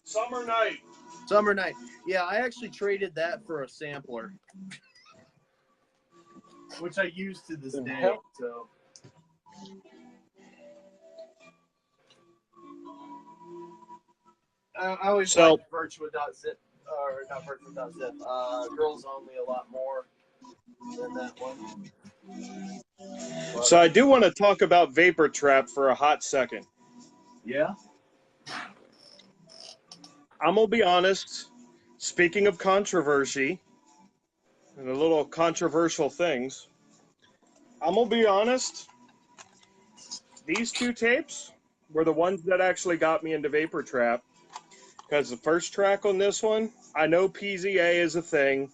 Summer Night. Summer Night. Yeah, I actually traded that for a sampler, which I use to this day. Hell? So. I always like Virtua.zip, or not Virtua.zip, Girls Only a lot more than that one. But, So I do want to talk about Vapor Trap for a hot second. Yeah? I'm going to be honest. Speaking of controversy and a little controversial things, I'm going to be honest. These two tapes were the ones that actually got me into Vapor Trap. Because the first track on this one, I know PZA is a thing.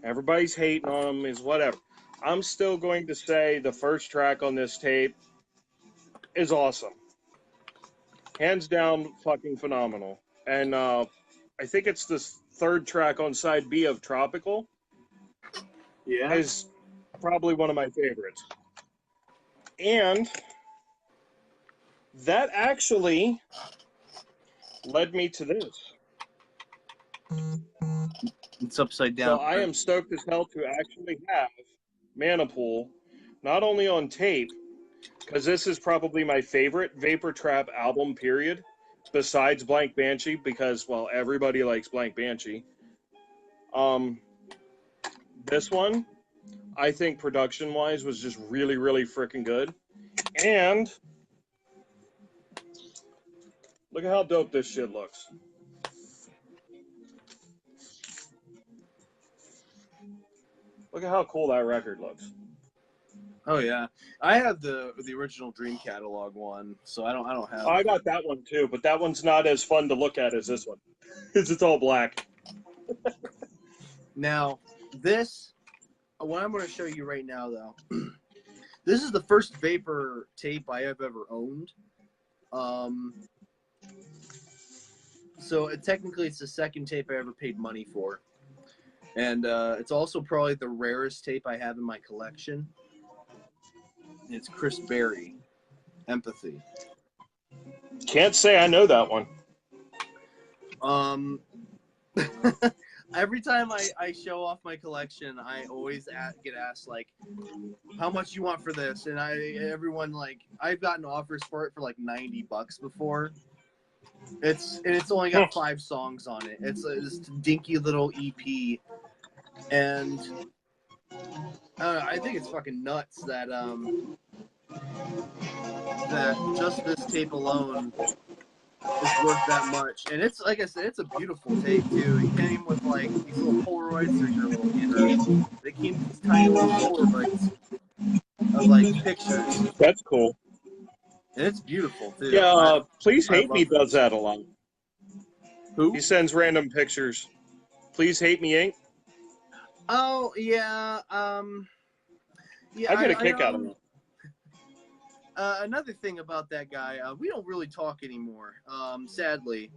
Everybody's hating on them, is whatever. I'm still going to say the first track on this tape is awesome. Hands down, fucking phenomenal. And I think it's the third track on side B of Tropical. Yeah. Is probably one of my favorites. And that actually led me to this. It's upside down. So I am stoked as hell to actually have Manipool, not only on tape, because this is probably my favorite Vapor Trap album, period, besides Blank Banshee, because, well, everybody likes Blank Banshee. This one, I think production-wise, was just really, really freaking good. And look at how dope this shit looks. Look at how cool that record looks. Oh yeah, I have the original Dream Catalog one, so I don't have. I got that one too, but that one's not as fun to look at as this one, because it's all black. Now, this, what I'm going to show you right now, though, this is the first Vapor tape I have ever owned. So technically, it's the second tape I ever paid money for, and it's also probably the rarest tape I have in my collection. It's Chris Berry, Empathy. Can't say I know that one. Every time I show off my collection, I always get asked like, how much you want for this? And everyone like, I've gotten offers for it for like $90 before. It's only got 5 songs on it. It's this dinky little EP, and I think it's fucking nuts that just this tape alone is worth that much. And it's, like I said, it's a beautiful tape too. It came with like these little Polaroids, or your little camera. They came with these tiny little Polaroids of like pictures, That's cool. and it's beautiful too. Yeah, Please I Hate Me love does it. that a lot. Who? He sends random pictures. Please Hate Me Inc. Oh yeah, yeah. I get a kick out of it. Another thing about that guy, we don't really talk anymore. Sadly,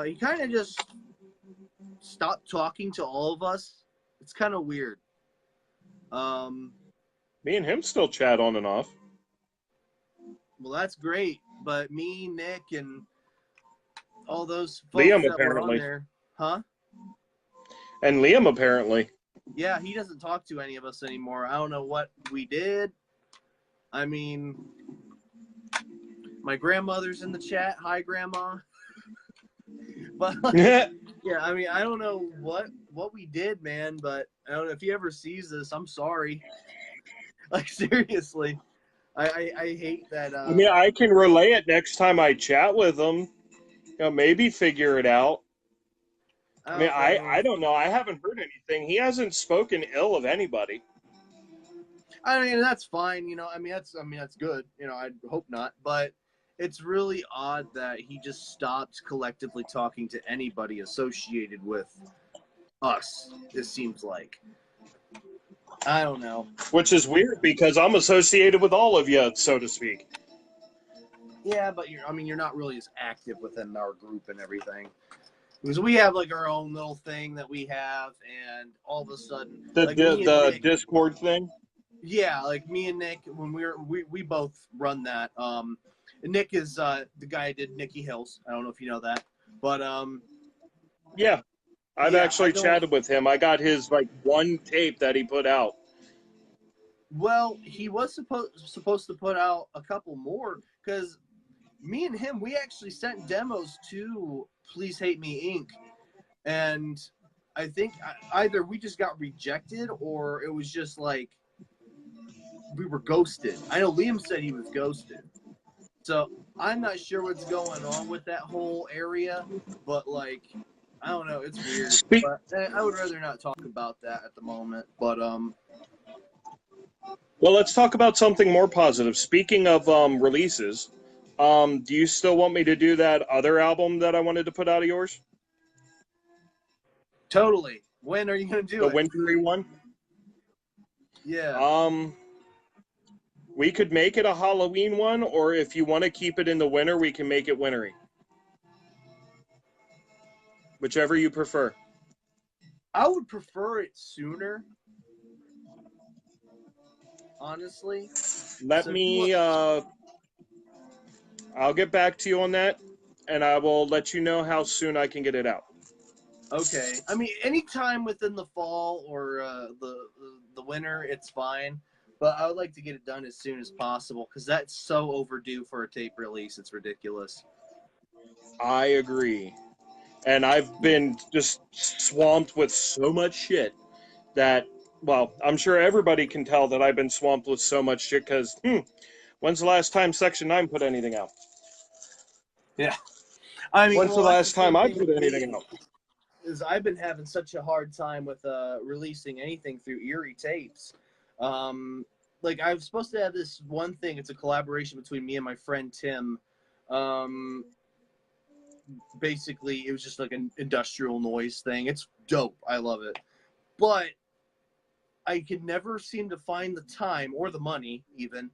he kind of just stopped talking to all of us. It's kind of weird. Me and him still chat on and off. Well, that's great, but me, Nick, and all those folks Liam that were apparently. on there, huh? And Liam apparently. Yeah, he doesn't talk to any of us anymore. I don't know what we did. I mean, my grandmother's in the chat. Hi, Grandma. But Yeah. yeah, I mean, I don't know what we did, man. But I don't know if he ever sees this. I'm sorry. Like seriously, I hate that. I mean, I can relay it next time I chat with him. You know, maybe figure it out. I mean, I don't know. I haven't heard anything. He hasn't spoken ill of anybody. I mean, that's fine. You know, I mean, that's good. You know, I hope not. But it's really odd that he just stopped collectively talking to anybody associated with us. It seems like. I don't know. Which is weird because I'm associated with all of you, so to speak. Yeah, but you're not really as active within our group and everything. Because we have like our own little thing that we have, and all of a sudden, like The Nick, Discord thing. yeah, like me and Nick, when we both run that. And Nick is the guy who did Nikki Hills. I don't know if you know that, but Yeah, I've yeah, actually chatted with him. I got his like one tape that he put out. Well, he was supposed to put out a couple more, because me and him, we actually sent demos to Please Hate Me Inc. And I think either we just got rejected, or it was just like we were ghosted. I know Liam said he was ghosted. So I'm not sure what's going on with that whole area, but like, I don't know, it's weird. But I would rather not talk about that at the moment. But Well, let's talk about something more positive. Speaking of releases, do you still want me to do that other album that I wanted to put out of yours? totally. When are you gonna do The it? wintry one? Yeah. We could make it a Halloween one, or if you want to keep it in the winter, we can make it wintry. Whichever you prefer. I would prefer it sooner. Honestly. Let me, I'll get back to you on that, and I will let you know how soon I can get it out. Okay. I mean, anytime within the fall or the winter, it's fine. But I would like to get it done as soon as possible, because that's so overdue for a tape release. It's ridiculous. I agree. And I've been just swamped with so much shit that, well, I'm sure everybody can tell that I've been swamped with so much shit because, when's the last time Section 9 put anything out? Yeah. I mean, When's the last time I put anything out? Is I've been having such a hard time with releasing anything through Erie Tapes. Like, I was supposed to have this one thing. It's a collaboration between me and my friend Tim. Basically, it was just like an industrial noise thing. It's dope. I love it. But I could never seem to find the time or the money even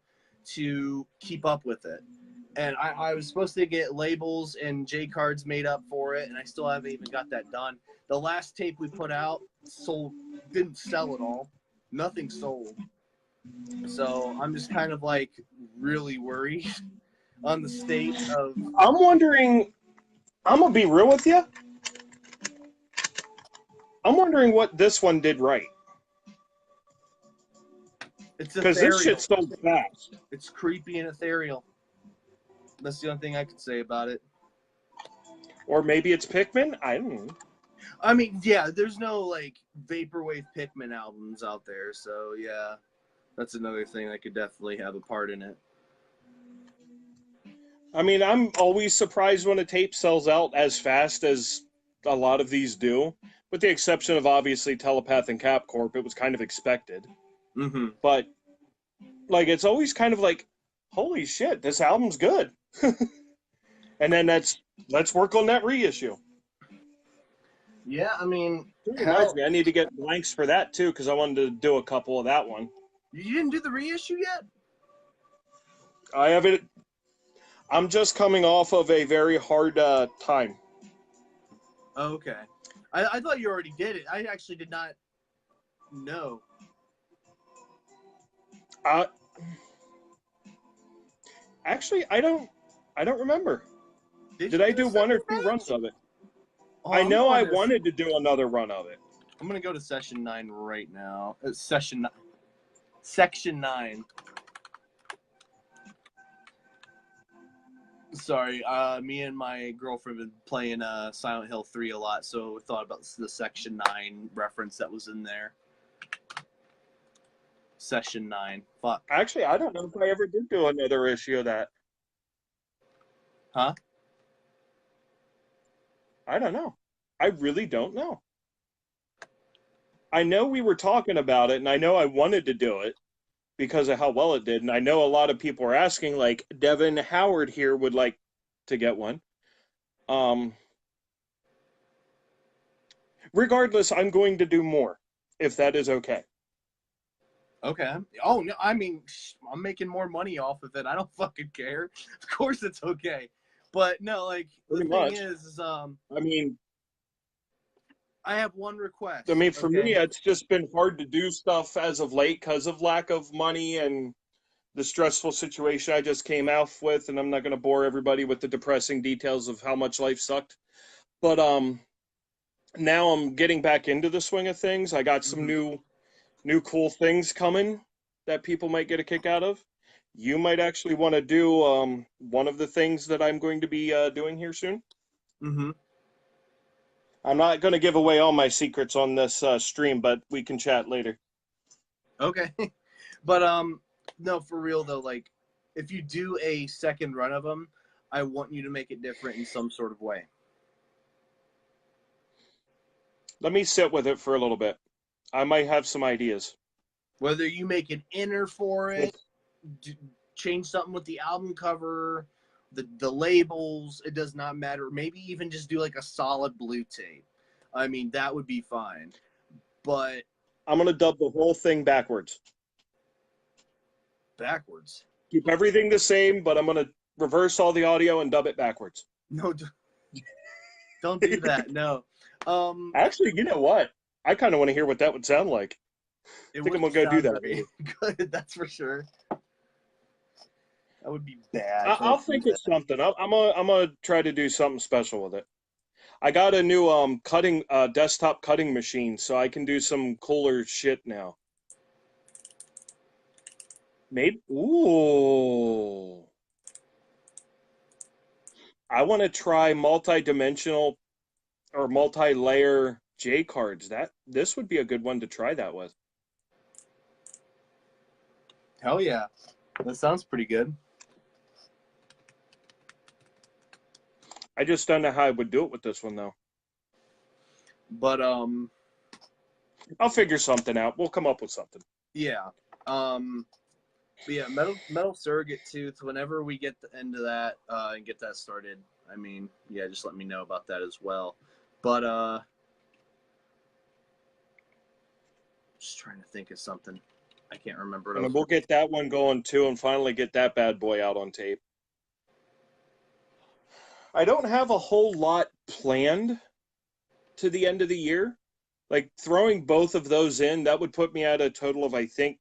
to keep up with it. And I was supposed to get labels and J cards made up for it, and I still haven't even got that done. The last tape we put out didn't sell at all. Nothing sold. So I'm just kind of like really worried on the state of. I'm wondering. I'm gonna be real with you. I'm wondering what this one did right. It's Because this shit ethereal. sold fast. It's creepy and ethereal. That's the only thing I could say about it. Or maybe it's Pikmin? I don't know. I mean, yeah, there's no like Vaporwave Pikmin albums out there, so yeah, that's another thing that could definitely have a part in it. I mean, I'm always surprised when a tape sells out as fast as a lot of these do. With the exception of, obviously, Telepath and Capcorp. It was kind of expected. Mm-hmm. But, like, it's always kind of like, holy shit, this album's good. And then let's work on that reissue. Yeah, I mean, It reminds me, I need to get blanks for that, too, because I wanted to do a couple of that one. you didn't do the reissue yet? I have it. I'm just coming off of a very hard time. Oh, okay. I thought you already did it. I actually did not know. Actually, I don't remember. Did you I do one or two match? runs of it? Oh, I know I I'm going wanted to do another run of it. I'm gonna go to session 9 right now. Section 9. Sorry, me and my girlfriend have been playing Silent Hill 3 a lot, so we thought about the Section 9 reference that was in there. Session 9. Fuck. Actually, I don't know if I ever did do another issue of that. Huh? I don't know. I really don't know. I know we were talking about it, and I know I wanted to do it because of how well it did. And I know a lot of people are asking, like, Devin Howard here would like to get one. Regardless, I'm going to do more, if that is okay. Okay. Oh, no, I mean, I'm making more money off of it. I don't fucking care. Of course it's okay. But, no, like, Pretty the much. thing is, I mean, I have one request. I mean, for okay? me, it's just been hard to do stuff as of late because of lack of money and the stressful situation I just came out with. And I'm not going to bore everybody with the depressing details of how much life sucked. But now I'm getting back into the swing of things. I got some new cool things coming that people might get a kick out of. You might actually want to do one of the things that I'm going to be doing here soon. Mm-hmm. I'm not going to give away all my secrets on this stream, but we can chat later. Okay. But, no, for real, though, like, if you do a second run of them, I want you to make it different in some sort of way. Let me sit with it for a little bit. I might have some ideas. Whether you make an inner for it, change something with the album cover, the labels, it does not matter. Maybe even just do like a solid blue tape. I mean, that would be fine. But I'm going to dub the whole thing backwards. Backwards? Keep everything the same, but I'm going to reverse all the audio and dub it backwards. No, don't do that. No. Actually, you know what? I kind of want to hear what that would sound like. I think I'm going to go do that. Good, that's for sure. That would be bad. I'll think of something. I'm gonna try to do something special with it. I got a new desktop cutting machine, so I can do some cooler shit now. Maybe. Ooh. I want to try multi-dimensional or multi-layer J cards. This would be a good one to try that with. Hell yeah. That sounds pretty good. I just don't know how I would do it with this one though. But I'll figure something out. We'll come up with something. yeah. But yeah, metal surrogate tooth. Whenever we get the end of that and get that started, I mean, yeah, just let me know about that as well. But just trying to think of something. I can't remember. And we'll get that one going too, and finally get that bad boy out on tape. I don't have a whole lot planned to the end of the year. Like throwing both of those in, that would put me at a total of, I think,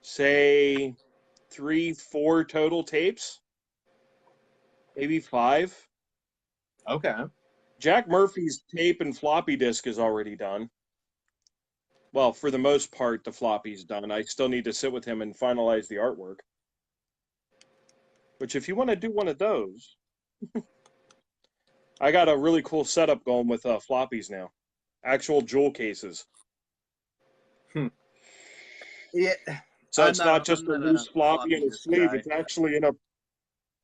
say 3, 4 total tapes, maybe 5. Okay. Jack Murphy's tape and floppy disk is already done. Well, for the most part, the floppy's done. I still need to sit with him and finalize the artwork. Which, if you want to do one of those, I got a really cool setup going with floppies now. Actual jewel cases. Yeah. So it's not just a loose floppy in a disk sleeve. guy. It's actually in a...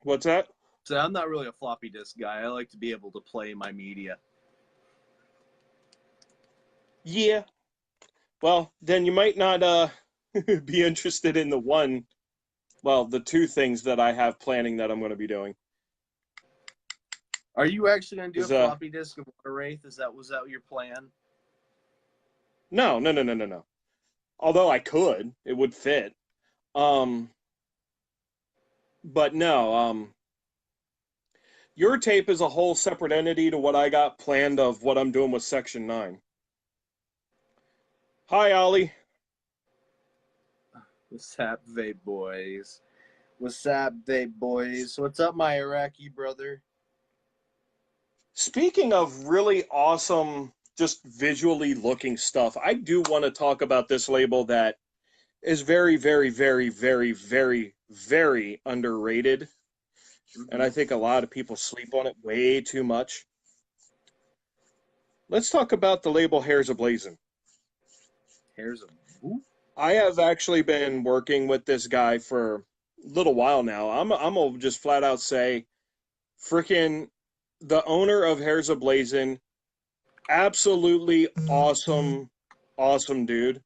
What's that? So I'm not really a floppy disk guy. I like to be able to play my media. Yeah. Well, then you might not be interested in the 2 things that I have planning that I'm going to be doing. Are you actually going to do a Is, floppy disk of Water Wraith? Was that your plan? No. Although I could, it would fit. But no, your tape is a whole separate entity to what I got planned of what I'm doing with Section 9. Hi, Ollie. What's up, vape boys? What's up, vape boys? What's up, my Iraqi brother? Speaking of really awesome, just visually looking stuff, I do want to talk about this label that is very, very, very, very, very, very underrated. And I think a lot of people sleep on it way too much. Let's talk about the label Hairs Ablazing. Hairs of who? I have actually been working with this guy for a little while now. I'm gonna just flat out say, freaking the owner of Hairs Ablazing, absolutely awesome dude.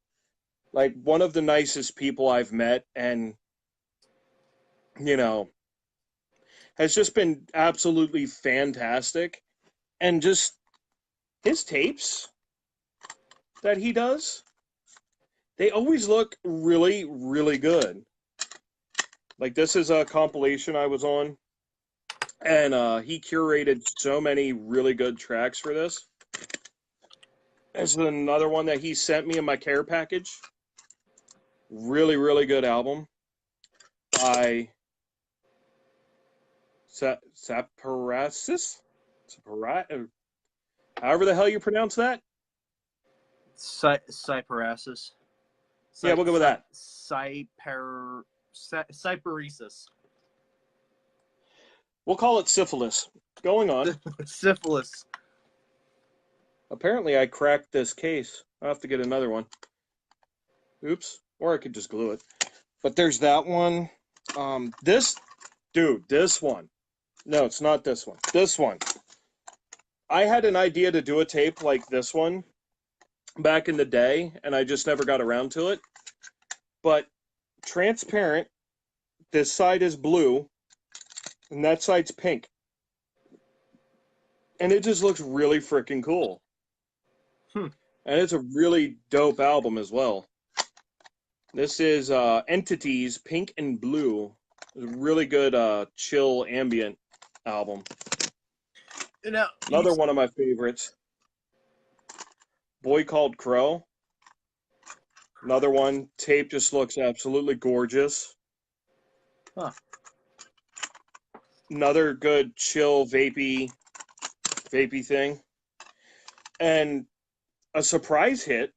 Like one of the nicest people I've met, and has just been absolutely fantastic. And just his tapes that he does, they always look really, really good. Like this is a compilation I was on, and he curated so many really good tracks for this. This is another one that he sent me in my care package. Really, really good album by Saparasis? However the hell you pronounce that? Cyperasis. Yeah, we'll go with that. Cyperesis. We'll call it syphilis. Going on. Syphilis. Apparently I cracked this case. I'll have to get another one. Oops. Or I could just glue it. But there's that one. This one. No, it's not this one. This one. I had an idea to do a tape like this one back in the day, and I just never got around to it. But transparent, this side is blue, and that side's pink. And it just looks really freaking cool. And it's a really dope album as well. This is Entities, Pink and Blue. It's a really good chill ambient album. Another one of my favorites. Boy Called Crow. Another one. Tape just looks absolutely gorgeous. Huh. Another good chill vapey thing. And a surprise hit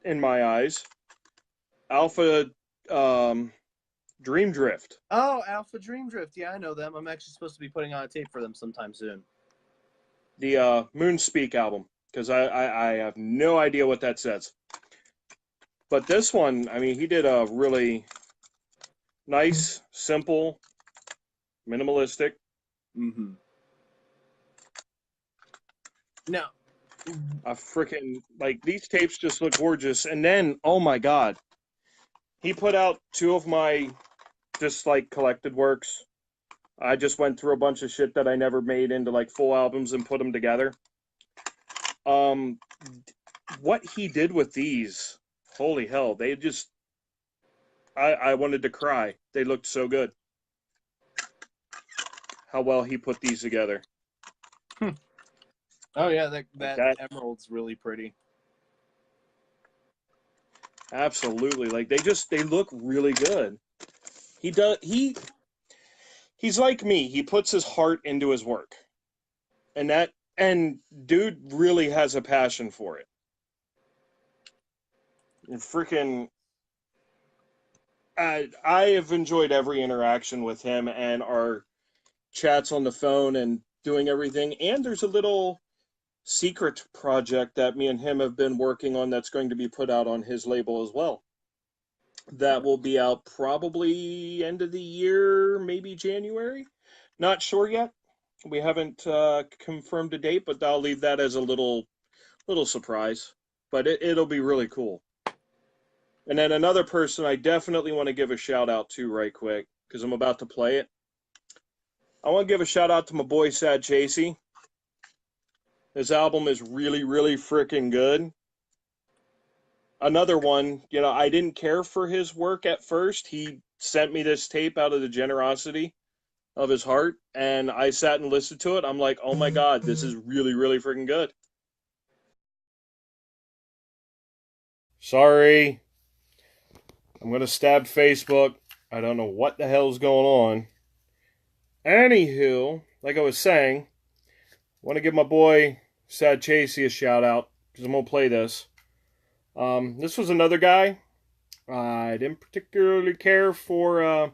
in my eyes. Alpha Dream Drift. Oh, Alpha Dream Drift. Yeah, I know them. I'm actually supposed to be putting on a tape for them sometime soon. The Moonspeak album, because I have no idea what that says. But this one, I mean, he did a really nice, simple, minimalistic. Mm-hmm. No. A freaking, like, these tapes just look gorgeous. And then, oh my God, he put out 2 of my just, like, collected works. I just went through a bunch of shit that I never made into, like, full albums and put them together. What he did with these, holy hell, they just, I wanted to cry. They looked so good. how well he put these together. Oh yeah, that that emerald's really pretty. Absolutely. Like they look really good. He's like me. He puts his heart into his work. And dude really has a passion for it. And freaking I have enjoyed every interaction with him and our chats on the phone and doing everything. And there's a little secret project that me and him have been working on that's going to be put out on his label as well. That will be out probably end of the year, maybe January. Not sure yet. We haven't confirmed a date, but I'll leave that as a little surprise. But it'll be really cool. And then another person I definitely want to give a shout out to right quick, because I'm about to play it. I want to give a shout out to my boy Sad Chasey. His album is really, really freaking good. Another one, I didn't care for his work at first. He sent me this tape out of the generosity of his heart, and I sat and listened to it. I'm like, oh my God, this is really, really freaking good. Sorry. I'm going to stab Facebook. I don't know what the hell's going on. Anywho, like I was saying, I want to give my boy Sad Chasey a shout out because I'm going to play this. This was another guy. I didn't particularly care for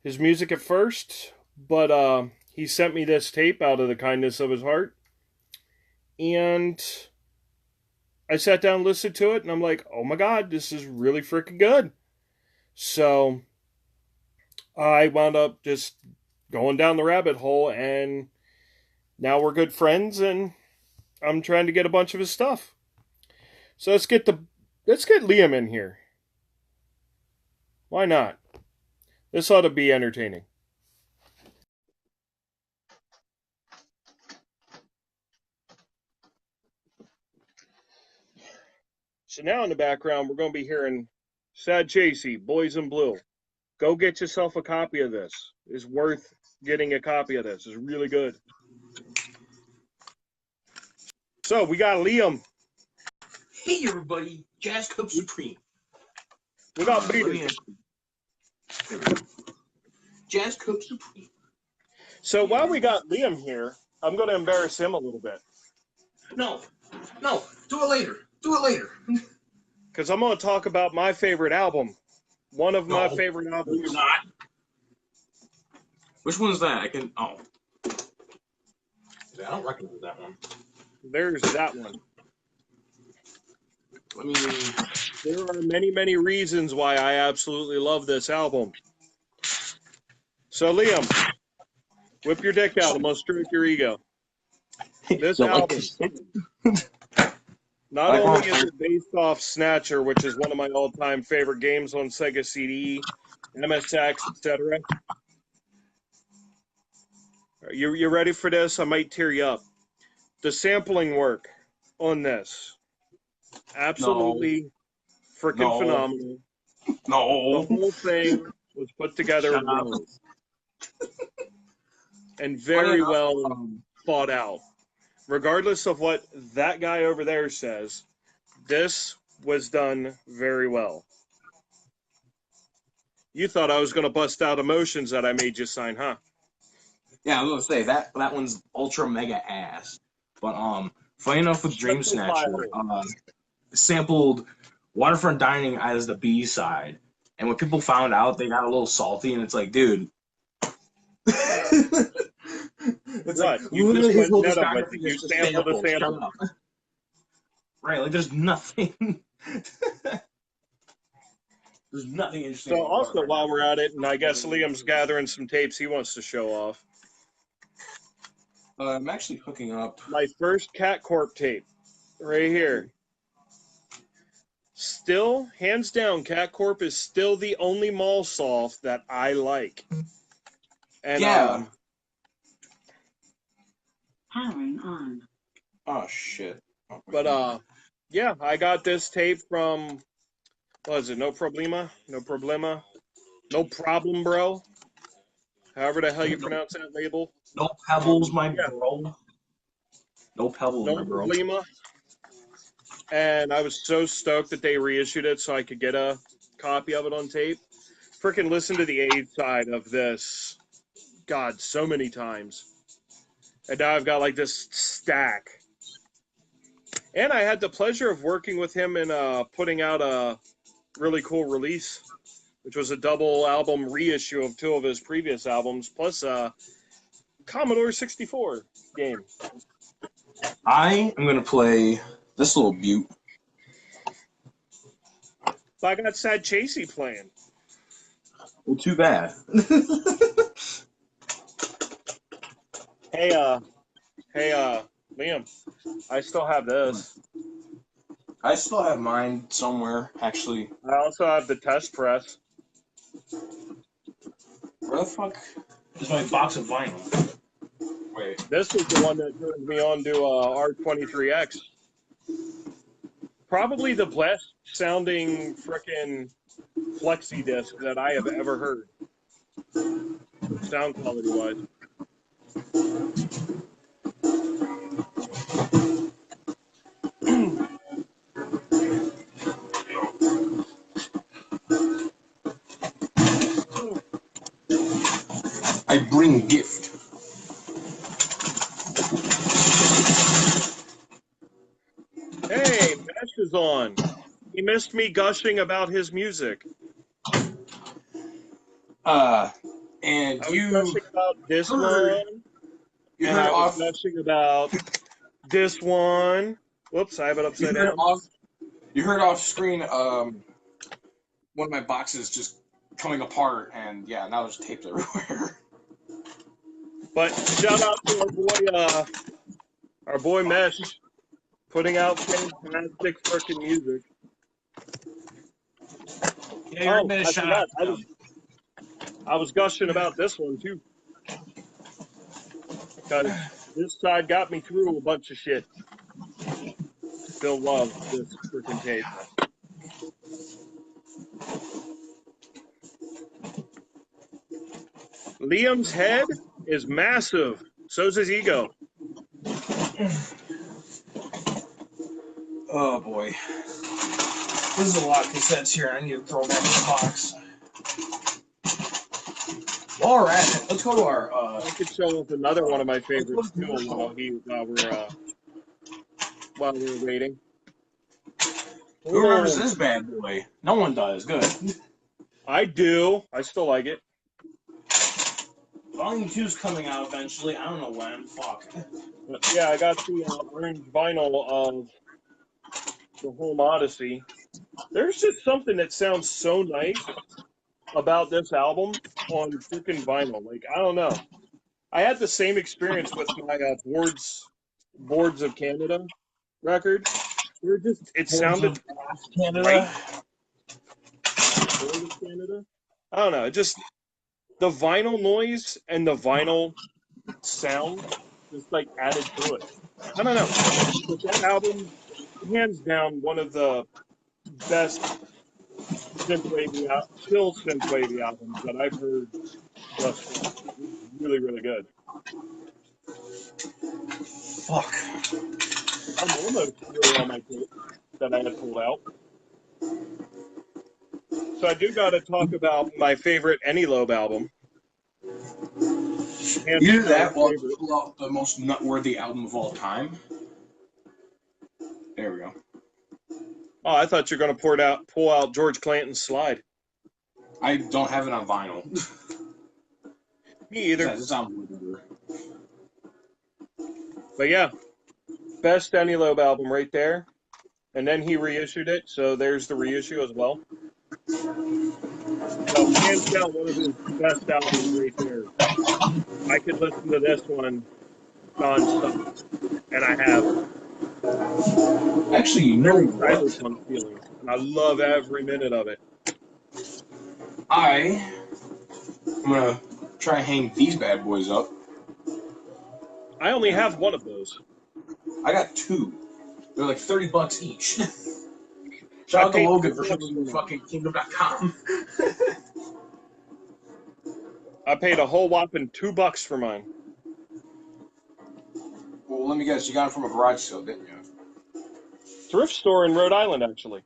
his music at first, but he sent me this tape out of the kindness of his heart. And I sat down and listened to it, and I'm like, oh my God, this is really freaking good. So I wound up just going down the rabbit hole, and now we're good friends, and I'm trying to get a bunch of his stuff. So let's get Liam in here. Why not? This ought to be entertaining. So now in the background, we're going to be hearing Sad Chasey, Boys in Blue. Go get yourself a copy of this. It's worth getting a copy of this. It's really good. So we got Liam. Hey everybody, Jazz Cup Supreme. We got Peter. Jazz Cup Supreme. So while we got Liam here, I'm going to embarrass him a little bit. No, do it later. Do it later. Because I'm going to talk about my favorite album. One of my favorite albums. No, you're not. Which one is that? I don't recognize that one. There's that one. I mean, there are many, many reasons why I absolutely love this album. So, Liam, whip your dick out. I'm going to stroke your ego. This album, not only is it based off Snatcher, which is one of my all-time favorite games on Sega CD, MSX, etc. You ready for this? I might tear you up. The sampling work on this, absolutely freaking phenomenal. No. The whole thing was put together well. And very well thought out. Regardless of what that guy over there says, this was done very well. You thought I was going to bust out emotions that I made you sign, huh? Yeah, I was going to say, that one's ultra mega ass. But funny enough with Dream Snatcher, sampled Waterfront Dining as the B-side. And when people found out, they got a little salty, and it's like, dude. It's right. Like, you literally just his whole went meta discography with it. You is sampled the sample. Right, like there's nothing. There's nothing interesting. So also, while we're at it, and I guess Liam's gathering some tapes he wants to show off. I'm actually hooking up my first Cat Corp tape, right here. Still, hands down, Cat Corp is still the only mall soft that I like. And yeah. Powering on. Oh shit. But yeah, I got this tape from, what is it? No Problema, No Problem, Bro. however the hell you pronounce that label. No Pebbles, my Yeah. bro. No Pebbles, my bro. Lima. And I was so stoked that they reissued it so I could get a copy of it on tape. Freaking listen to the A side of this, God, so many times. And now I've got like this stack. And I had the pleasure of working with him in putting out a really cool release, which was a double album reissue of 2 of his previous albums, plus a Commodore 64 game. I am going to play this little beaut. So I got Sad Chasey playing. Well, too bad. Hey, Liam, I still have this. I still have mine somewhere, actually. I also have the test press. Where the fuck is my box of vinyl? Wait. This is the one that turned me on to R23X. Probably the best sounding frickin' flexi disc that I have ever heard. Sound quality wise. I bring gift. Hey, Mesh is on. He missed me gushing about his music. And I was you gushing about this heard, one. you And heard I was off. gushing about this one. Whoops, I have it upside down. You heard off screen. One of my boxes just coming apart, and yeah, now there's tapes everywhere. But shout out to our boy Mesh, putting out fantastic freaking music. Yeah, you're I forgot. I was gushing about this one too, because this side got me through a bunch of shit. Still love this freaking tape. Liam's head is massive. So's his ego. Oh boy, there's a lot of cassettes here. I need to throw back in the box. While we're at it, let's go to our. I could show off another one of my favorites too while we're waiting. Who remembers this bad boy? No one does. Good. I do. I still like it. Volume 2's coming out eventually. I don't know when. Fuck. But yeah, I got the orange vinyl of the Home Odyssey. There's just something that sounds so nice about this album on freaking vinyl. Like, I don't know. I had the same experience with my Boards of Canada record. It sounded Canada. great. Boards of Canada. I don't know. It just the vinyl noise and the vinyl sound just like added to it. I don't know. But that album, hands down, one of the best synthwave albums that I've heard thus far. Really, really good. Fuck. I'm almost through all my tape that I had pulled out. So I do got to talk about my favorite Any Lobe album. And You do that while you pull out the most nutworthy album of all time. There we go. Oh, I thought you were going to pull out George Clanton's Slide. I don't have it on vinyl. Me either. It sounds weird. But yeah, best Any Lobe album right there. And then he reissued it, so there's the reissue as well. So hands down, one of his best albums right there. I could listen to this one non-stop, and I have. Actually, you know Very what? cyberpunk feeling, and I love every minute of it. I'm gonna try and hang these bad boys up. I only have one of those. I got 2. They're like $30 each. Shout out to Logan for shipping fucking Kingdom.com. I paid a whole whopping $2 for mine. Well, let me guess. You got it from a garage sale, didn't you? Thrift store in Rhode Island, actually.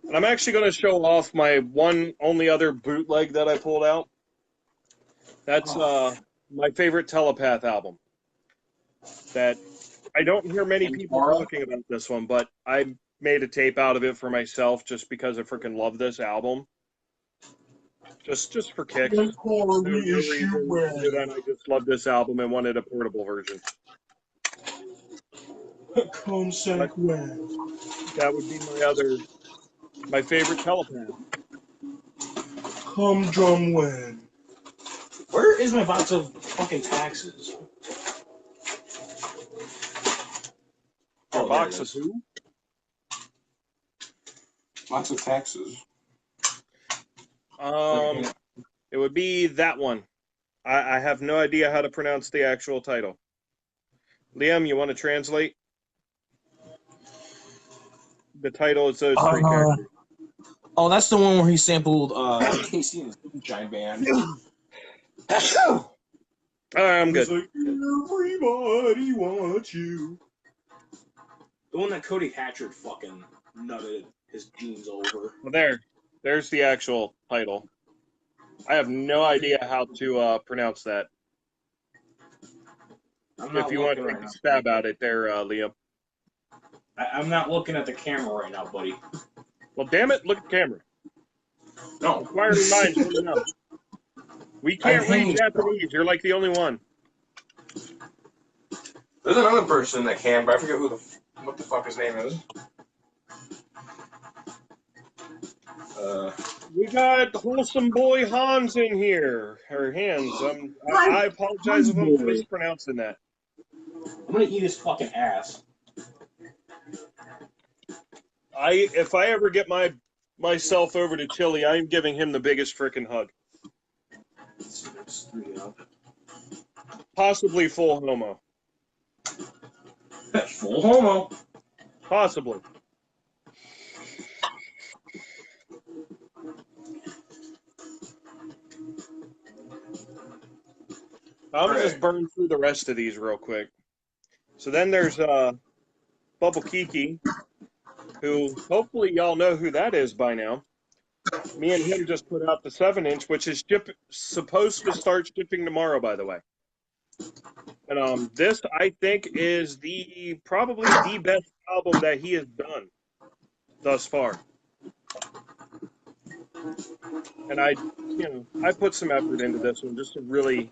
And I'm actually going to show off my only other bootleg that I pulled out. That's my favorite Telepath album. That I don't hear many people talking about this one, but I made a tape out of it for myself just because I freaking love this album. Just for kicks. No reason other than I just love this album and wanted a portable version. That would be my favorite Telepath. Come drum when. Where is my box of fucking taxes? A box of who? Box of taxes. It would be that one. I have no idea how to pronounce the actual title. Liam, you want to translate? The title is those three characters. Oh, that's the one where he sampled Casey and the Giant Band. I'm good. Like, everybody wants you. The one that Cody Hatchard fucking nutted his jeans over. Well, there's the actual title. I have no idea how to pronounce that. If you want to take a stab at it there, Liam. I'm not looking at the camera right now, buddy. Well, damn it, look at the camera. No. Inquiring minds want to know. We can't read Japanese. You're like the only one. There's another person that can, but I forget what the fuck his name is. We got wholesome boy Hans in here. Or Hans. I apologize if I'm mispronouncing that. I'm gonna eat his fucking ass. If I ever get myself over to Chile, I'm giving him the biggest frickin' hug. Possibly full homo. Full homo. Possibly. I'm gonna just burn through the rest of these real quick. So then there's Bubble Kiki, who hopefully y'all know who that is by now. Me and him just put out the 7-inch, which is supposed to start shipping tomorrow, by the way. And this, I think, is probably the best album that he has done thus far. And I put some effort into this one just to really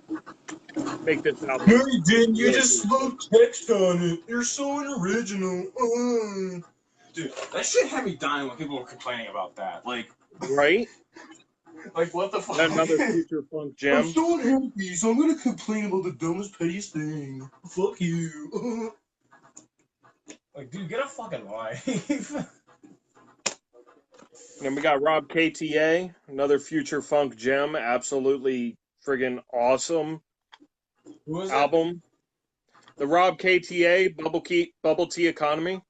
make this album. No, you didn't. You just wrote text on it. You're so original. Dude, that shit had me dying when people were complaining about that. Like, right? Like, what the fuck? Another future funk gem. I'm so unhappy, so I'm gonna complain about the dumbest, pettiest thing. Fuck you. Like, dude, get a fucking life. Then we got Rob KTA, another future funk gem. Absolutely friggin' awesome album. The Rob KTA, Bubble Tea Economy.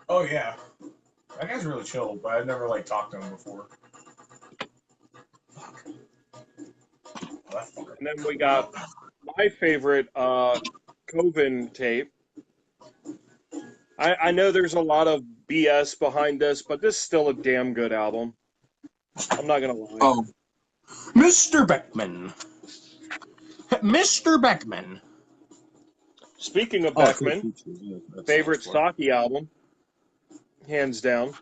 Oh, yeah. That guy's really chill, but I've never, talked to him before. Fuck. And then we got my favorite Coven tape. I know there's a lot of BS behind this, but this is still a damn good album. I'm not going to lie. Oh. Mr. Beckman. Mr. Beckman. Speaking of Beckman, favorite Saki album, hands down.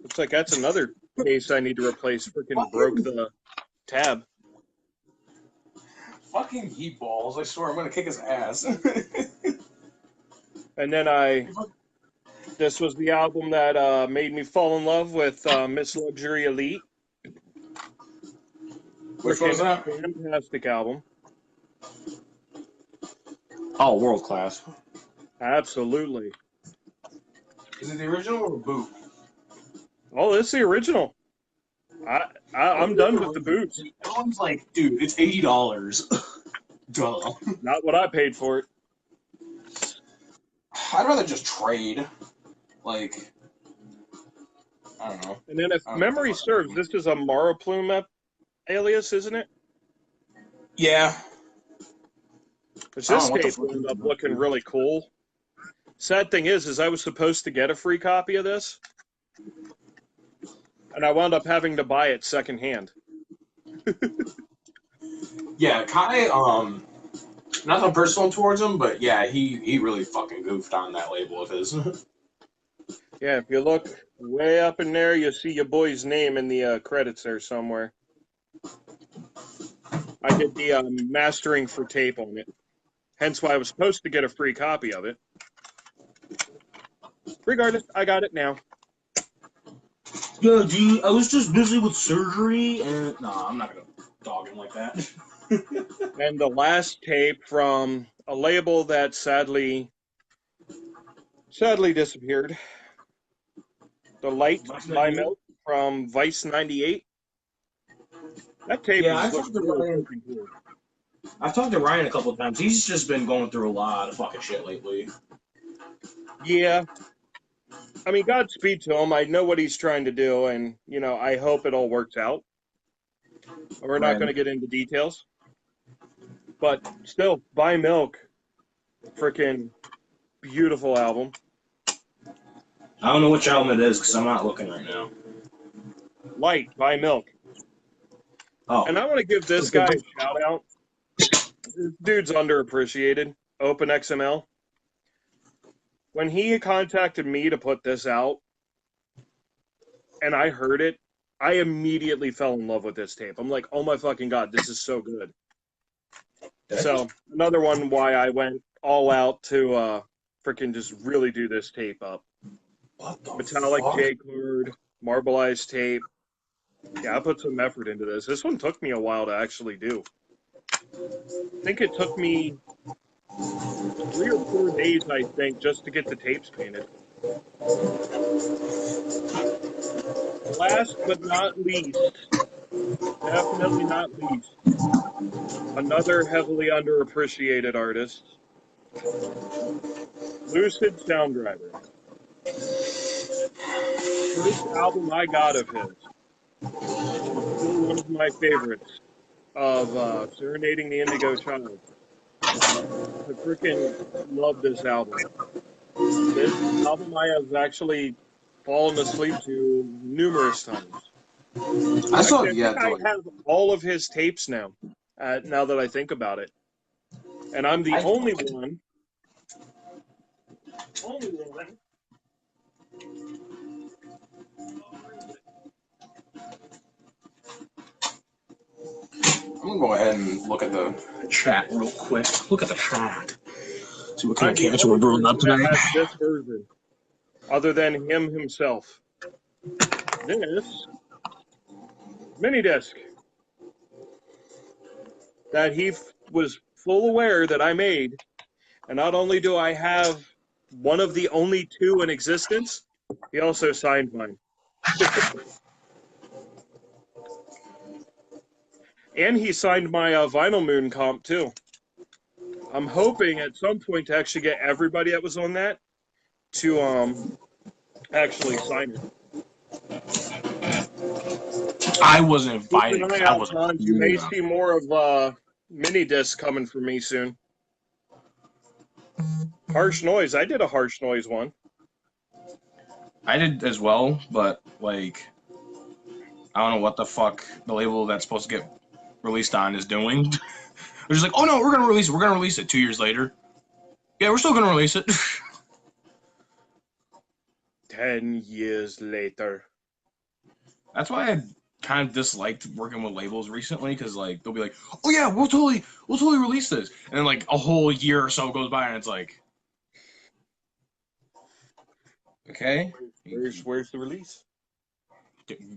Looks like that's another case I need to replace. Freaking broke the tab. Fucking heat balls. I swear I'm going to kick his ass. And then this was the album that made me fall in love with Miss Luxury Elite. Which one's that? Fantastic album. Oh, world class. Absolutely. Is it the original or the boot? Oh, it's the original. I'm done with the boots. That one's like, dude, it's $80. Duh. Not what I paid for it. I'd rather just trade. Like, I don't know. And then if I don't know what the memory fuck serves, that means. this is a Mariplume alias, isn't it? Yeah. Which I don't this know what the tape fuck ended this up is. looking really cool. Sad thing is I was supposed to get a free copy of this, and I wound up having to buy it secondhand. Yeah, Kai, nothing personal towards him, but yeah, he really fucking goofed on that label of his. Yeah, if you look way up in there, you'll see your boy's name in the credits there somewhere. I did the mastering for tape on it. Hence why I was supposed to get a free copy of it. Regardless, I got it now. Yeah, dude, I was just busy with surgery, and nah, I'm not gonna dog him like that. And the last tape from a label that sadly disappeared. The Light by Milk from Vice 98. That tape Yeah, is looking really fucking cool. I've talked to Ryan a couple of times. He's just been going through a lot of fucking shit lately. Yeah. I mean, Godspeed to him. I know what he's trying to do, and, you know, I hope it all works out. We're not going to get into details. But still, By Milk, freaking beautiful album. I don't know which album it is because I'm not looking right now. Light by Milk. Oh. And I want to give this guy a shout out. This dude's underappreciated. Open XML. When he contacted me to put this out, and I heard it, I immediately fell in love with this tape. I'm like, oh my fucking god, this is so good. So, another one why I went all out to freaking just really do this tape up. Metallic J-card, marbleized tape. Yeah, I put some effort into this. This one took me a while to actually do. I think it took me 3 or 4 days, I think, just to get the tapes painted. Last but not least, definitely not least, another heavily underappreciated artist, Lucid Sound Driver. First album I got of his. Still one of my favorites of Serenading the Indigo Child. I freaking love this album. This album I have actually fallen asleep to numerous times. I think I have all of his tapes now, now that I think about it. And I'm the only one. I'm gonna go ahead and look at the chat real quick. Look at the chat. See what kind of cancer we're brewing up tonight. Has this version, other than him himself. This mini disc that he was full aware that I made, and not only do I have one of the only 2 in existence, he also signed mine. And he signed my Vinyl Moon comp, too. I'm hoping at some point to actually get everybody that was on that to actually sign it. I wasn't invited. Keep an eye out, Hans. You may see more of mini discs coming from me soon. Harsh Noise. I did a Harsh Noise one. I did as well, but like, I don't know what the fuck the label that's supposed to get released on is doing. They're just like, oh no, we're gonna release it 2 years later. Yeah, we're still gonna release it. 10 years later. That's why I kind of disliked working with labels recently, because like they'll be like, oh yeah, we'll totally release this, and then like a whole year or so goes by, and it's like, okay, where's the release?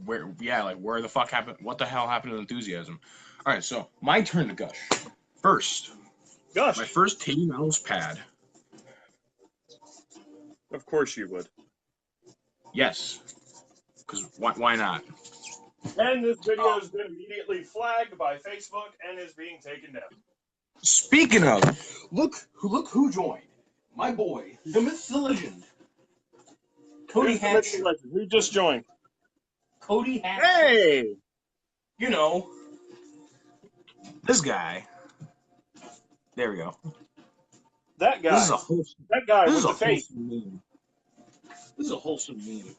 Where the fuck happened? What the hell happened to enthusiasm? All right, so my turn to gush. First, my first Teddy Mouse pad. Of course you would. Yes, because why not? And this video has been immediately flagged by Facebook and is being taken down. Speaking of, look who joined. My boy, the myth, the legend, Cody Hatch. Who just joined? Cody Hatcher. Hey, You know, this guy. There we go. that guy. This is a wholesome. That guy This with is a the face. wholesome meme. This is a wholesome meme.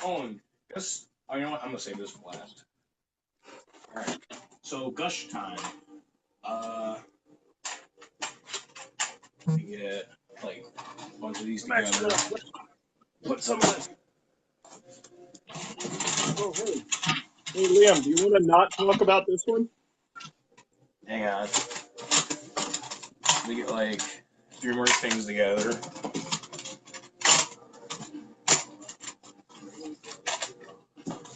Oh, and guess. Oh, you know what? I'm gonna save this for last. All right. So gush time. We get like a bunch of these I'm actually together. gonna put some of this. Oh, hey. Hey, Liam, do you want to not talk about this one? Hang on. We get like 3 more things together.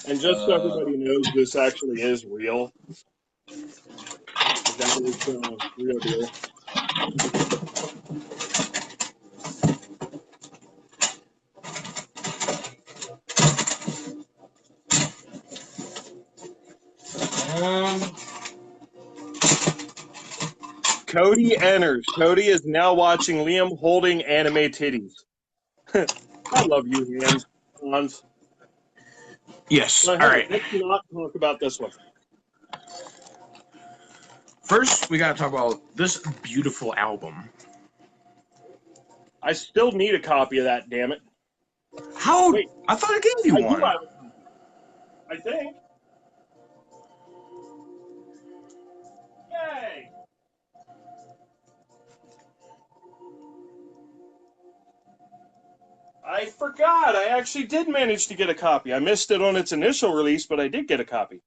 And just so everybody knows, this actually is real. That is the real deal. Cody enters. Cody is now watching Liam holding anime titties. I love you, Hans. Yes. But All hey, right. let's not talk about this one. First, we gotta talk about this beautiful album. I still need a copy of that, damn it. How? Wait. I thought I gave you I do one. have a copy. I think. Yay! I forgot. I actually did manage to get a copy. I missed it on its initial release, but I did get a copy.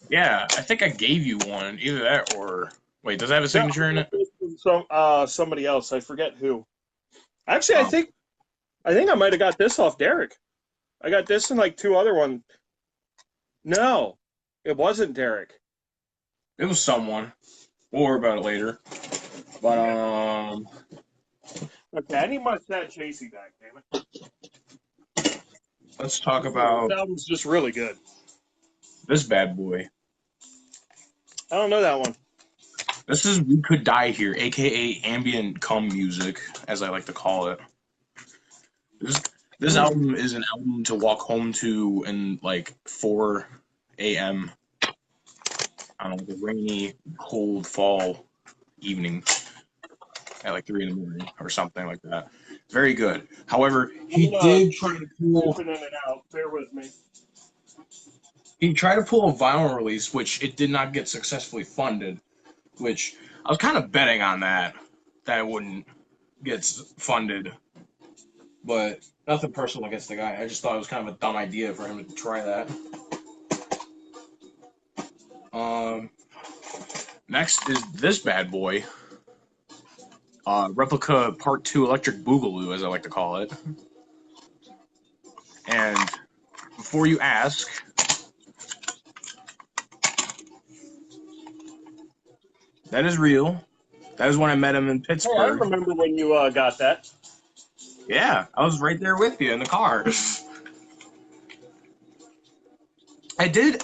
Yeah, I think I gave you one. Either that or wait, does it have a signature in it? Somebody else. I forget who. Actually, Oh. I think I might have got this off Derek. I got this and like 2 other ones. No, it wasn't Derek. It was someone. We'll worry about it later. But Okay, I need my Stat Chasey back, damn it. let's talk about This album's just really good. this bad boy. I don't know that one. This is We Could Die Here, aka ambient cum music, as I like to call it. This album is an album to walk home to in like 4 a.m. on like a rainy, cold fall evening at like 3 in the morning or something like that. Very good. However, he did try to pull. In and out. Bear with me. He tried to pull a vinyl release, which it did not get successfully funded. Which I was kind of betting on that it wouldn't get funded. But nothing personal against the guy. I just thought it was kind of a dumb idea for him to try that. Next is this bad boy. Replica Part 2 Electric Boogaloo, as I like to call it. And before you ask, that is real. That is when I met him in Pittsburgh. Hey, I remember when you got that. Yeah, I was right there with you in the car. I did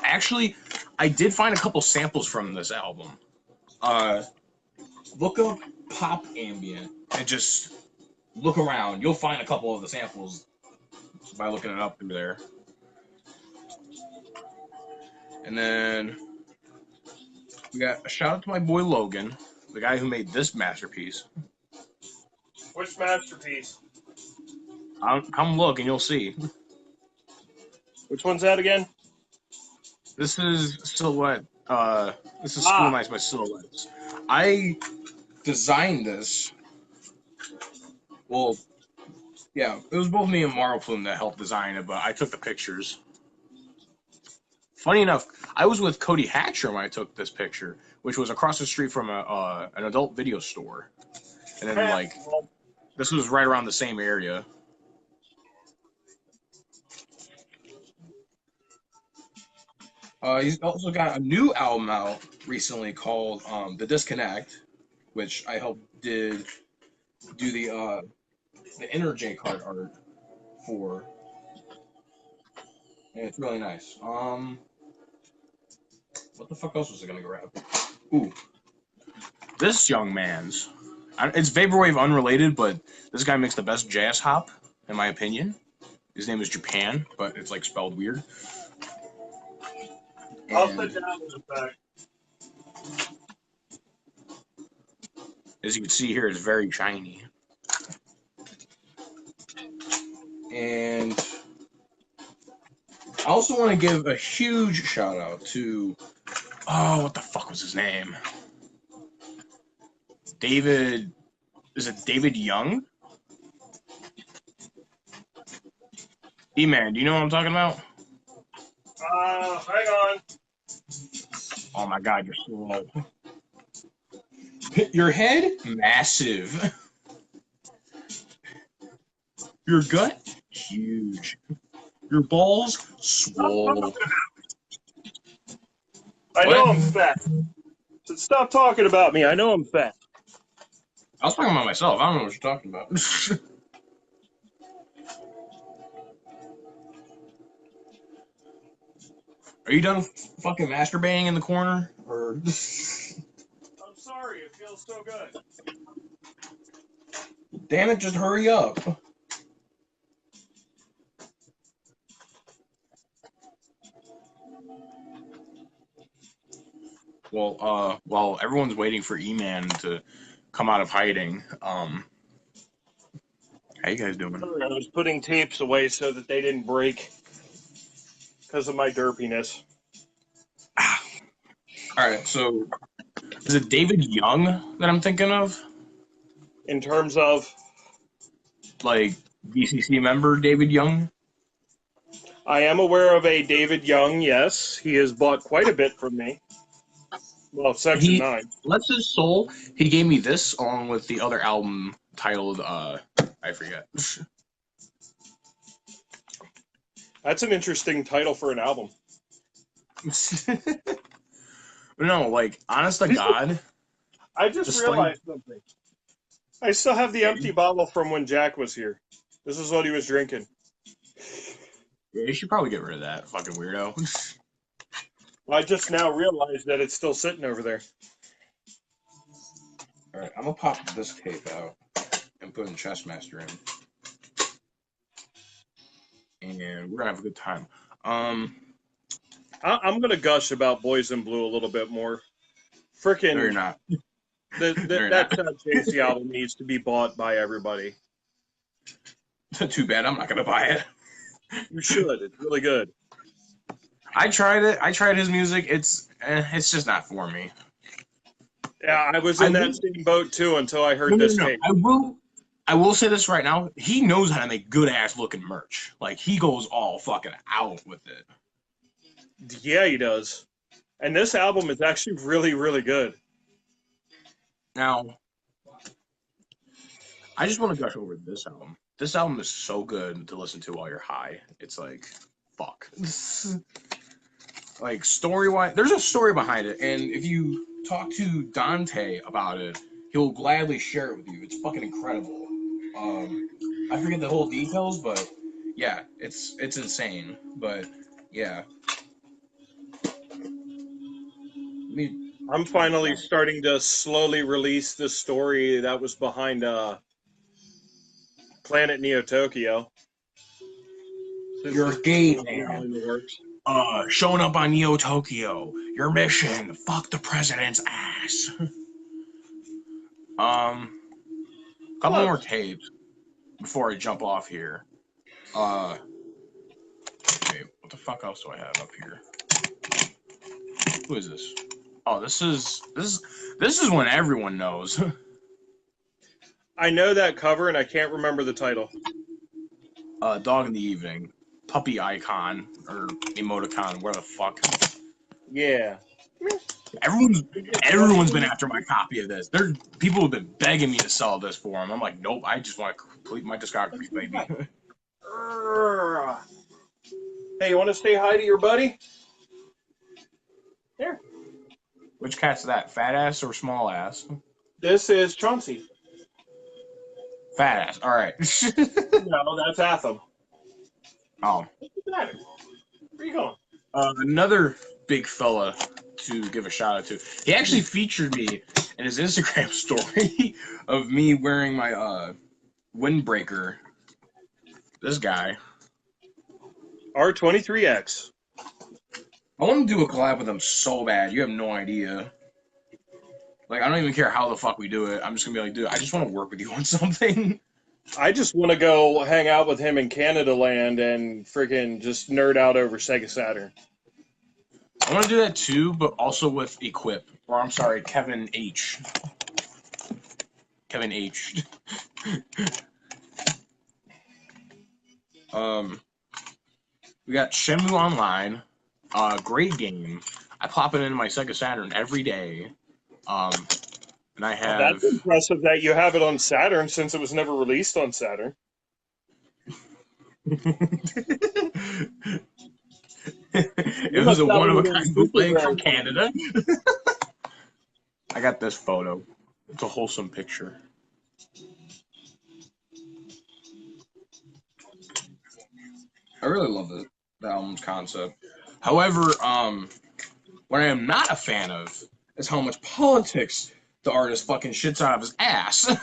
find a couple samples from this album. Look up pop ambient and just look around. You'll find a couple of the samples by looking it up through there. And then we got a shout out to my boy Logan, the guy who made this masterpiece. Which masterpiece? Come look and you'll see. Which one's that again? This is Silhouette. This is School Nights by Silhouettes. I designed this. Well, yeah, it was both me and Mario Plume that helped design it, but I took the pictures. Funny enough, I was with Cody Hatcher when I took this picture, which was across the street from an adult video store. And then, like, this was right around the same area. He's also got a new album out recently called The Disconnect, which I helped do the inner J card art for. And it's really nice. What the fuck else was I gonna grab? Ooh. This young man's. It's Vaporwave unrelated, but this guy makes the best jazz hop, in my opinion. His name is Japan, but it's like spelled weird. I'll And sit down in a sec. as you can see here, it's very shiny. And I also want to give a huge shout out to, oh, what the fuck was his name? David, is it David Young? E-Man, do you know what I'm talking about? Hang on. Oh my god, you're slow. Your head? Massive. Your gut? Huge. Your balls? Swole. I know What? I'm fat. So stop talking about me. I know I'm fat. I was talking about myself. I don't know what you're talking about. Are you done fucking masturbating in the corner? Or I'm sorry. It feels so good. damn it, just hurry up. Well, while everyone's waiting for E-Man to come out of hiding, how you guys doing? Sorry, I was putting tapes away so that they didn't break because of my derpiness. Alright, so is it David Young that I'm thinking of? In terms of, Like BCC member David Young? I am aware of a David Young. Yes, he has bought quite a bit from me. Well, Section 9. Bless his soul, he gave me this along with the other album titled, I forget. That's an interesting title for an album. No, like, honest to God. I just realized something. I still have the empty bottle from when Jack was here. This is what he was drinking. Yeah, you should probably get rid of that, fucking weirdo. I just now realized that it's still sitting over there. Alright, I'm gonna pop this tape out and put in Chessmaster in. And we're gonna have a good time. I'm gonna gush about Boys in Blue a little bit more. Frickin' No, you're not. That JC album needs to be bought by everybody. Too bad I'm not gonna buy it. You should. It's really good. I tried it. I tried his music. It's just not for me. Yeah, I was in that same boat too until I heard this tape. I will say this right now. He knows how to make good ass looking merch. Like he goes all fucking out with it. Yeah, he does. And this album is actually really, really good. Now, I just want to gush over this album. This album is so good to listen to while you're high. It's like, fuck. Like, story-wise, there's a story behind it, and if you talk to Dante about it, he'll gladly share it with you. It's fucking incredible. I forget the whole details, but yeah, it's insane. But yeah. I'm finally starting to slowly release the story that was behind Planet Neo Tokyo. You're a gay man. Showing up on Neo Tokyo. Your mission, fuck the president's ass. Couple more tapes before I jump off here. Okay, what the fuck else do I have up here? Who is this? Oh, this is one everyone knows. I know that cover and I can't remember the title. Dog in the Evening. Puppy icon or emoticon, where the fuck. Yeah. Everyone's been after my copy of this. There's people have been begging me to sell this for them. I'm like, nope, I just want to complete my discography, baby. Hey, you want to say hi to your buddy? Here. Which cat's that? Fat ass or small ass? This is Chauncey. Fat ass. All right. No, that's Atham. Oh. What's the matter? Where you going? Another big fella to give a shout out to. He actually featured me in his Instagram story of me wearing my windbreaker. This guy. R23X. I want to do a collab with them so bad. You have no idea. Like, I don't even care how the fuck we do it. I'm just gonna be like, dude, I just want to work with you on something. I just want to go hang out with him in Canada Land and freaking just nerd out over Sega Saturn. I want to do that too, but also with Equip. Or, I'm sorry, Kevin H. Kevin H. We got Shenmue Online. Great game. I pop it into my Sega Saturn every day. And I have... That's impressive that you have it on Saturn since it was never released on Saturn. It was a one-of-a-kind bootleg from Canada. I got this photo. It's a wholesome picture. I really love the album's concept. However, what I am not a fan of is how much politics the artist fucking shits out of his ass.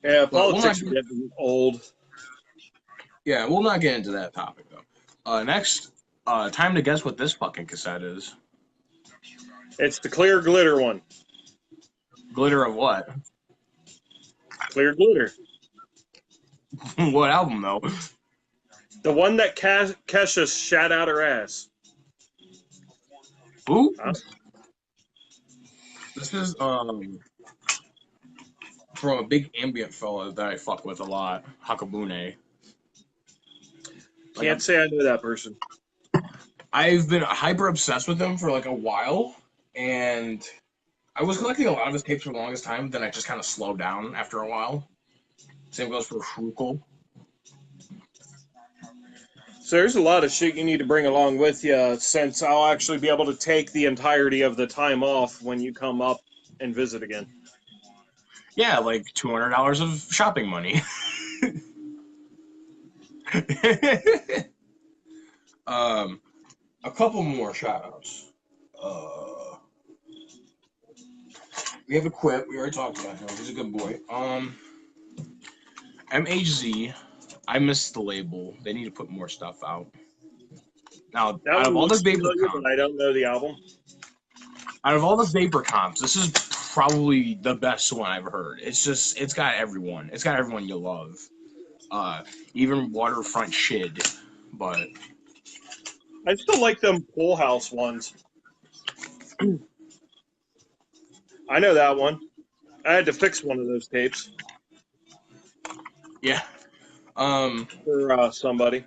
Yeah, politics are getting old. Yeah, we'll not get into that topic, though. Next, time to guess what this fucking cassette is. It's the clear glitter one. Glitter of what? Clear glitter. What album, though? The one that Kesha shat out her ass. Who? Huh? This is, from a big ambient fella that I fuck with a lot, Hakabune. Can't say I knew that person. I've been hyper obsessed with him for like a while, and I was collecting a lot of his tapes for the longest time, then I just kind of slowed down after a while. Same goes for Frukel. So there's a lot of shit you need to bring along with you, since I'll actually be able to take the entirety of the time off when you come up and visit again. Yeah, like $200 of shopping money. A couple more shout-outs. We have Equip. We already talked about him. He's a good boy. MHZ. I missed the label. They need to put more stuff out. Now, That out of all the Vapor but comps, I don't know the album. out of all the Vapor comps, this is probably the best one I've heard. It's just, it's got everyone. It's got everyone you love. Even Waterfront Shid, but I still like them Pool House ones. I know that one. I had to fix one of those tapes. yeah. For somebody.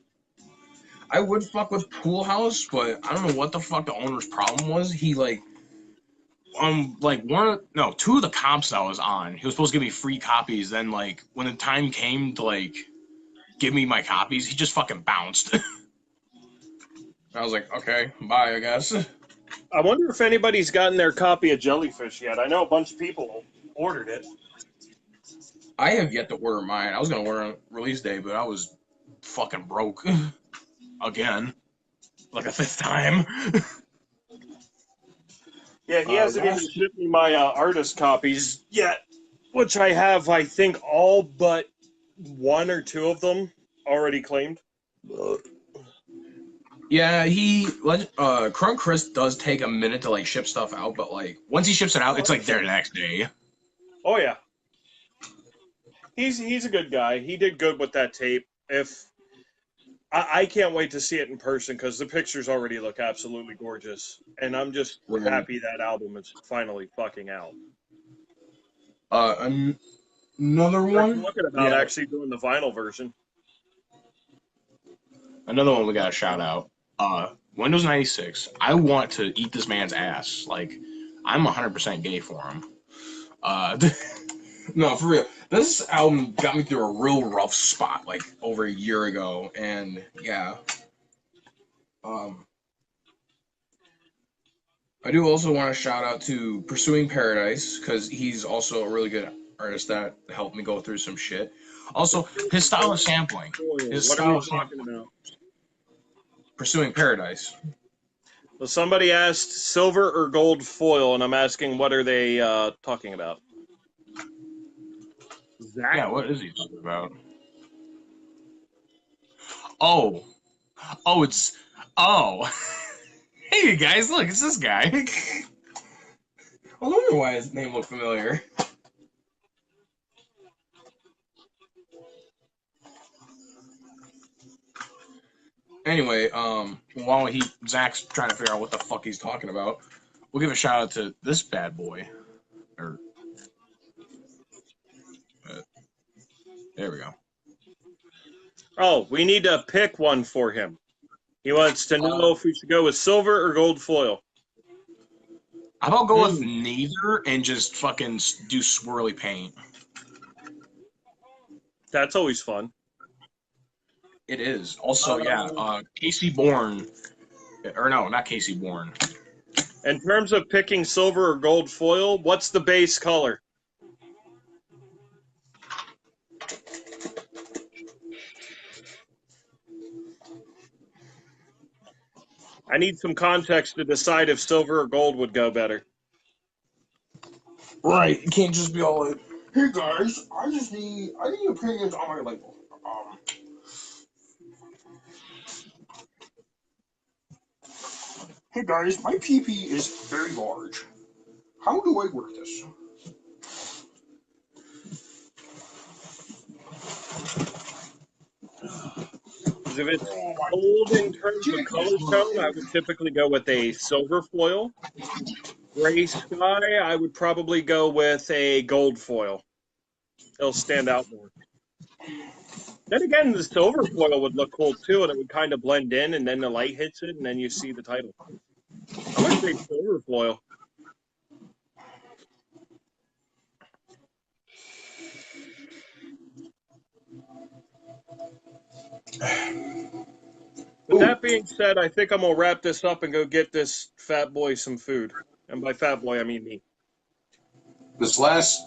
I would fuck with Pool House, but I don't know what the fuck the owner's problem was. He two of the comps I was on, he was supposed to give me free copies. Then when the time came to give me my copies, he just fucking bounced. I was like, okay, bye, I guess. I wonder if anybody's gotten their copy of Jellyfish yet. I know a bunch of people ordered it. I have yet to order mine. I was gonna order on release day, but I was fucking broke. Again. Like a fifth time. Yeah, he hasn't even shipped me my artist copies yet, which I have, I think, all but one or two of them already claimed. Yeah, Crunk Chris does take a minute to ship stuff out, but once he ships it out, it's there the next day. Oh yeah. He's a good guy. He did good with that tape. I can't wait to see it in person because the pictures already look absolutely gorgeous, and I'm just happy that album is finally fucking out. Another one. We're looking about actually doing the vinyl version. Another one we got to shout out. Windows 96. I want to eat this man's ass. I'm 100% gay for him. No, for real. This album got me through a real rough spot, over a year ago, and yeah. I do also want to shout out to Pursuing Paradise, because he's also a really good artist that helped me go through some shit. Also, his style of sampling. What are you talking about? Pursuing Paradise. Well, somebody asked silver or gold foil, and I'm asking what are they talking about? Yeah, what is he talking about? Oh. Oh, it's... Oh. Hey, guys, look, it's this guy. I wonder why his name looked familiar. Anyway, while Zach's trying to figure out what the fuck he's talking about, we'll give a shout out to this bad boy. There we go. Oh, we need to pick one for him. He wants to know if we should go with silver or gold foil. How about go with neither and just fucking do swirly paint? That's always fun. It is. Also, yeah, Casey Bourne. Or no, not Casey Bourne. In terms of picking silver or gold foil, what's the base color? I need some context to decide if silver or gold would go better. Right. You can't just be all like, hey guys, I need opinions on my label. Hey guys, my PP is very large. How do I work this? Because if it's gold in terms of color tone, I would typically go with a silver foil. Gray sky, I would probably go with a gold foil. It'll stand out more. Then again, the silver foil would look cool too, and it would kind of blend in, and then the light hits it, and then you see the title. I'm going to say silver foil. With that being said, I think I'm going to wrap this up and go get this fat boy some food. And by fat boy, I mean me. This last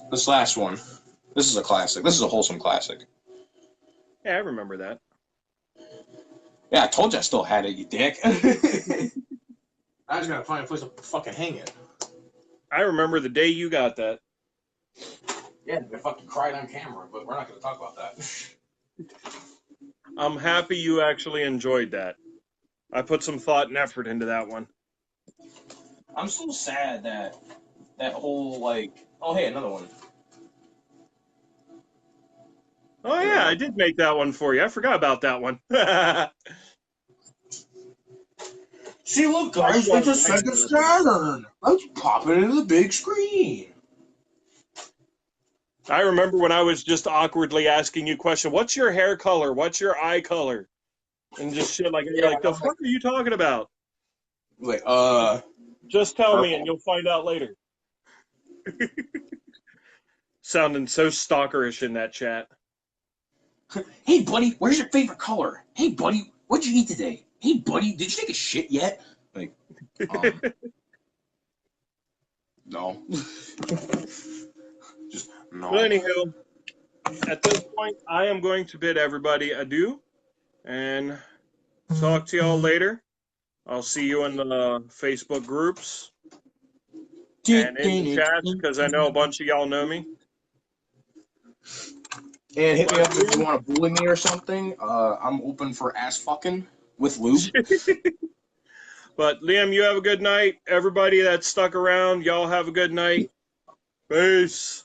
one, this is a classic. This is a wholesome classic. Yeah, I remember that. Yeah, I told you I still had it, you dick. I just gotta find a place to fucking hang it. I remember the day you got that. Yeah, I fucking cried on camera, but we're not gonna talk about that. I'm happy you actually enjoyed that. I put some thought and effort into that one. I'm so sad that whole, like... Oh, hey, another one. Oh, yeah, I did make that one for you. I forgot about that one. See, look, guys, it's a Sega Saturn. Let's pop it into the big screen. I remember when I was just awkwardly asking you questions. What's your hair color? What's your eye color? And just shit like, you're like, the fuck are you talking about? Like, just tell purple. me and you'll find out later. Sounding so stalkerish in that chat. Hey, buddy, where's your favorite color? Hey, buddy, what'd you eat today? Hey, buddy, did you take a shit yet? Like, no. Just no. But anywho, at this point, I am going to bid everybody adieu and talk to y'all later. I'll see you in the Facebook groups and in the chats because I know a bunch of y'all know me. And hit me up if you want to bully me or something. I'm open for ass fucking with lube. But Liam, you have a good night. Everybody that's stuck around, y'all have a good night. Peace.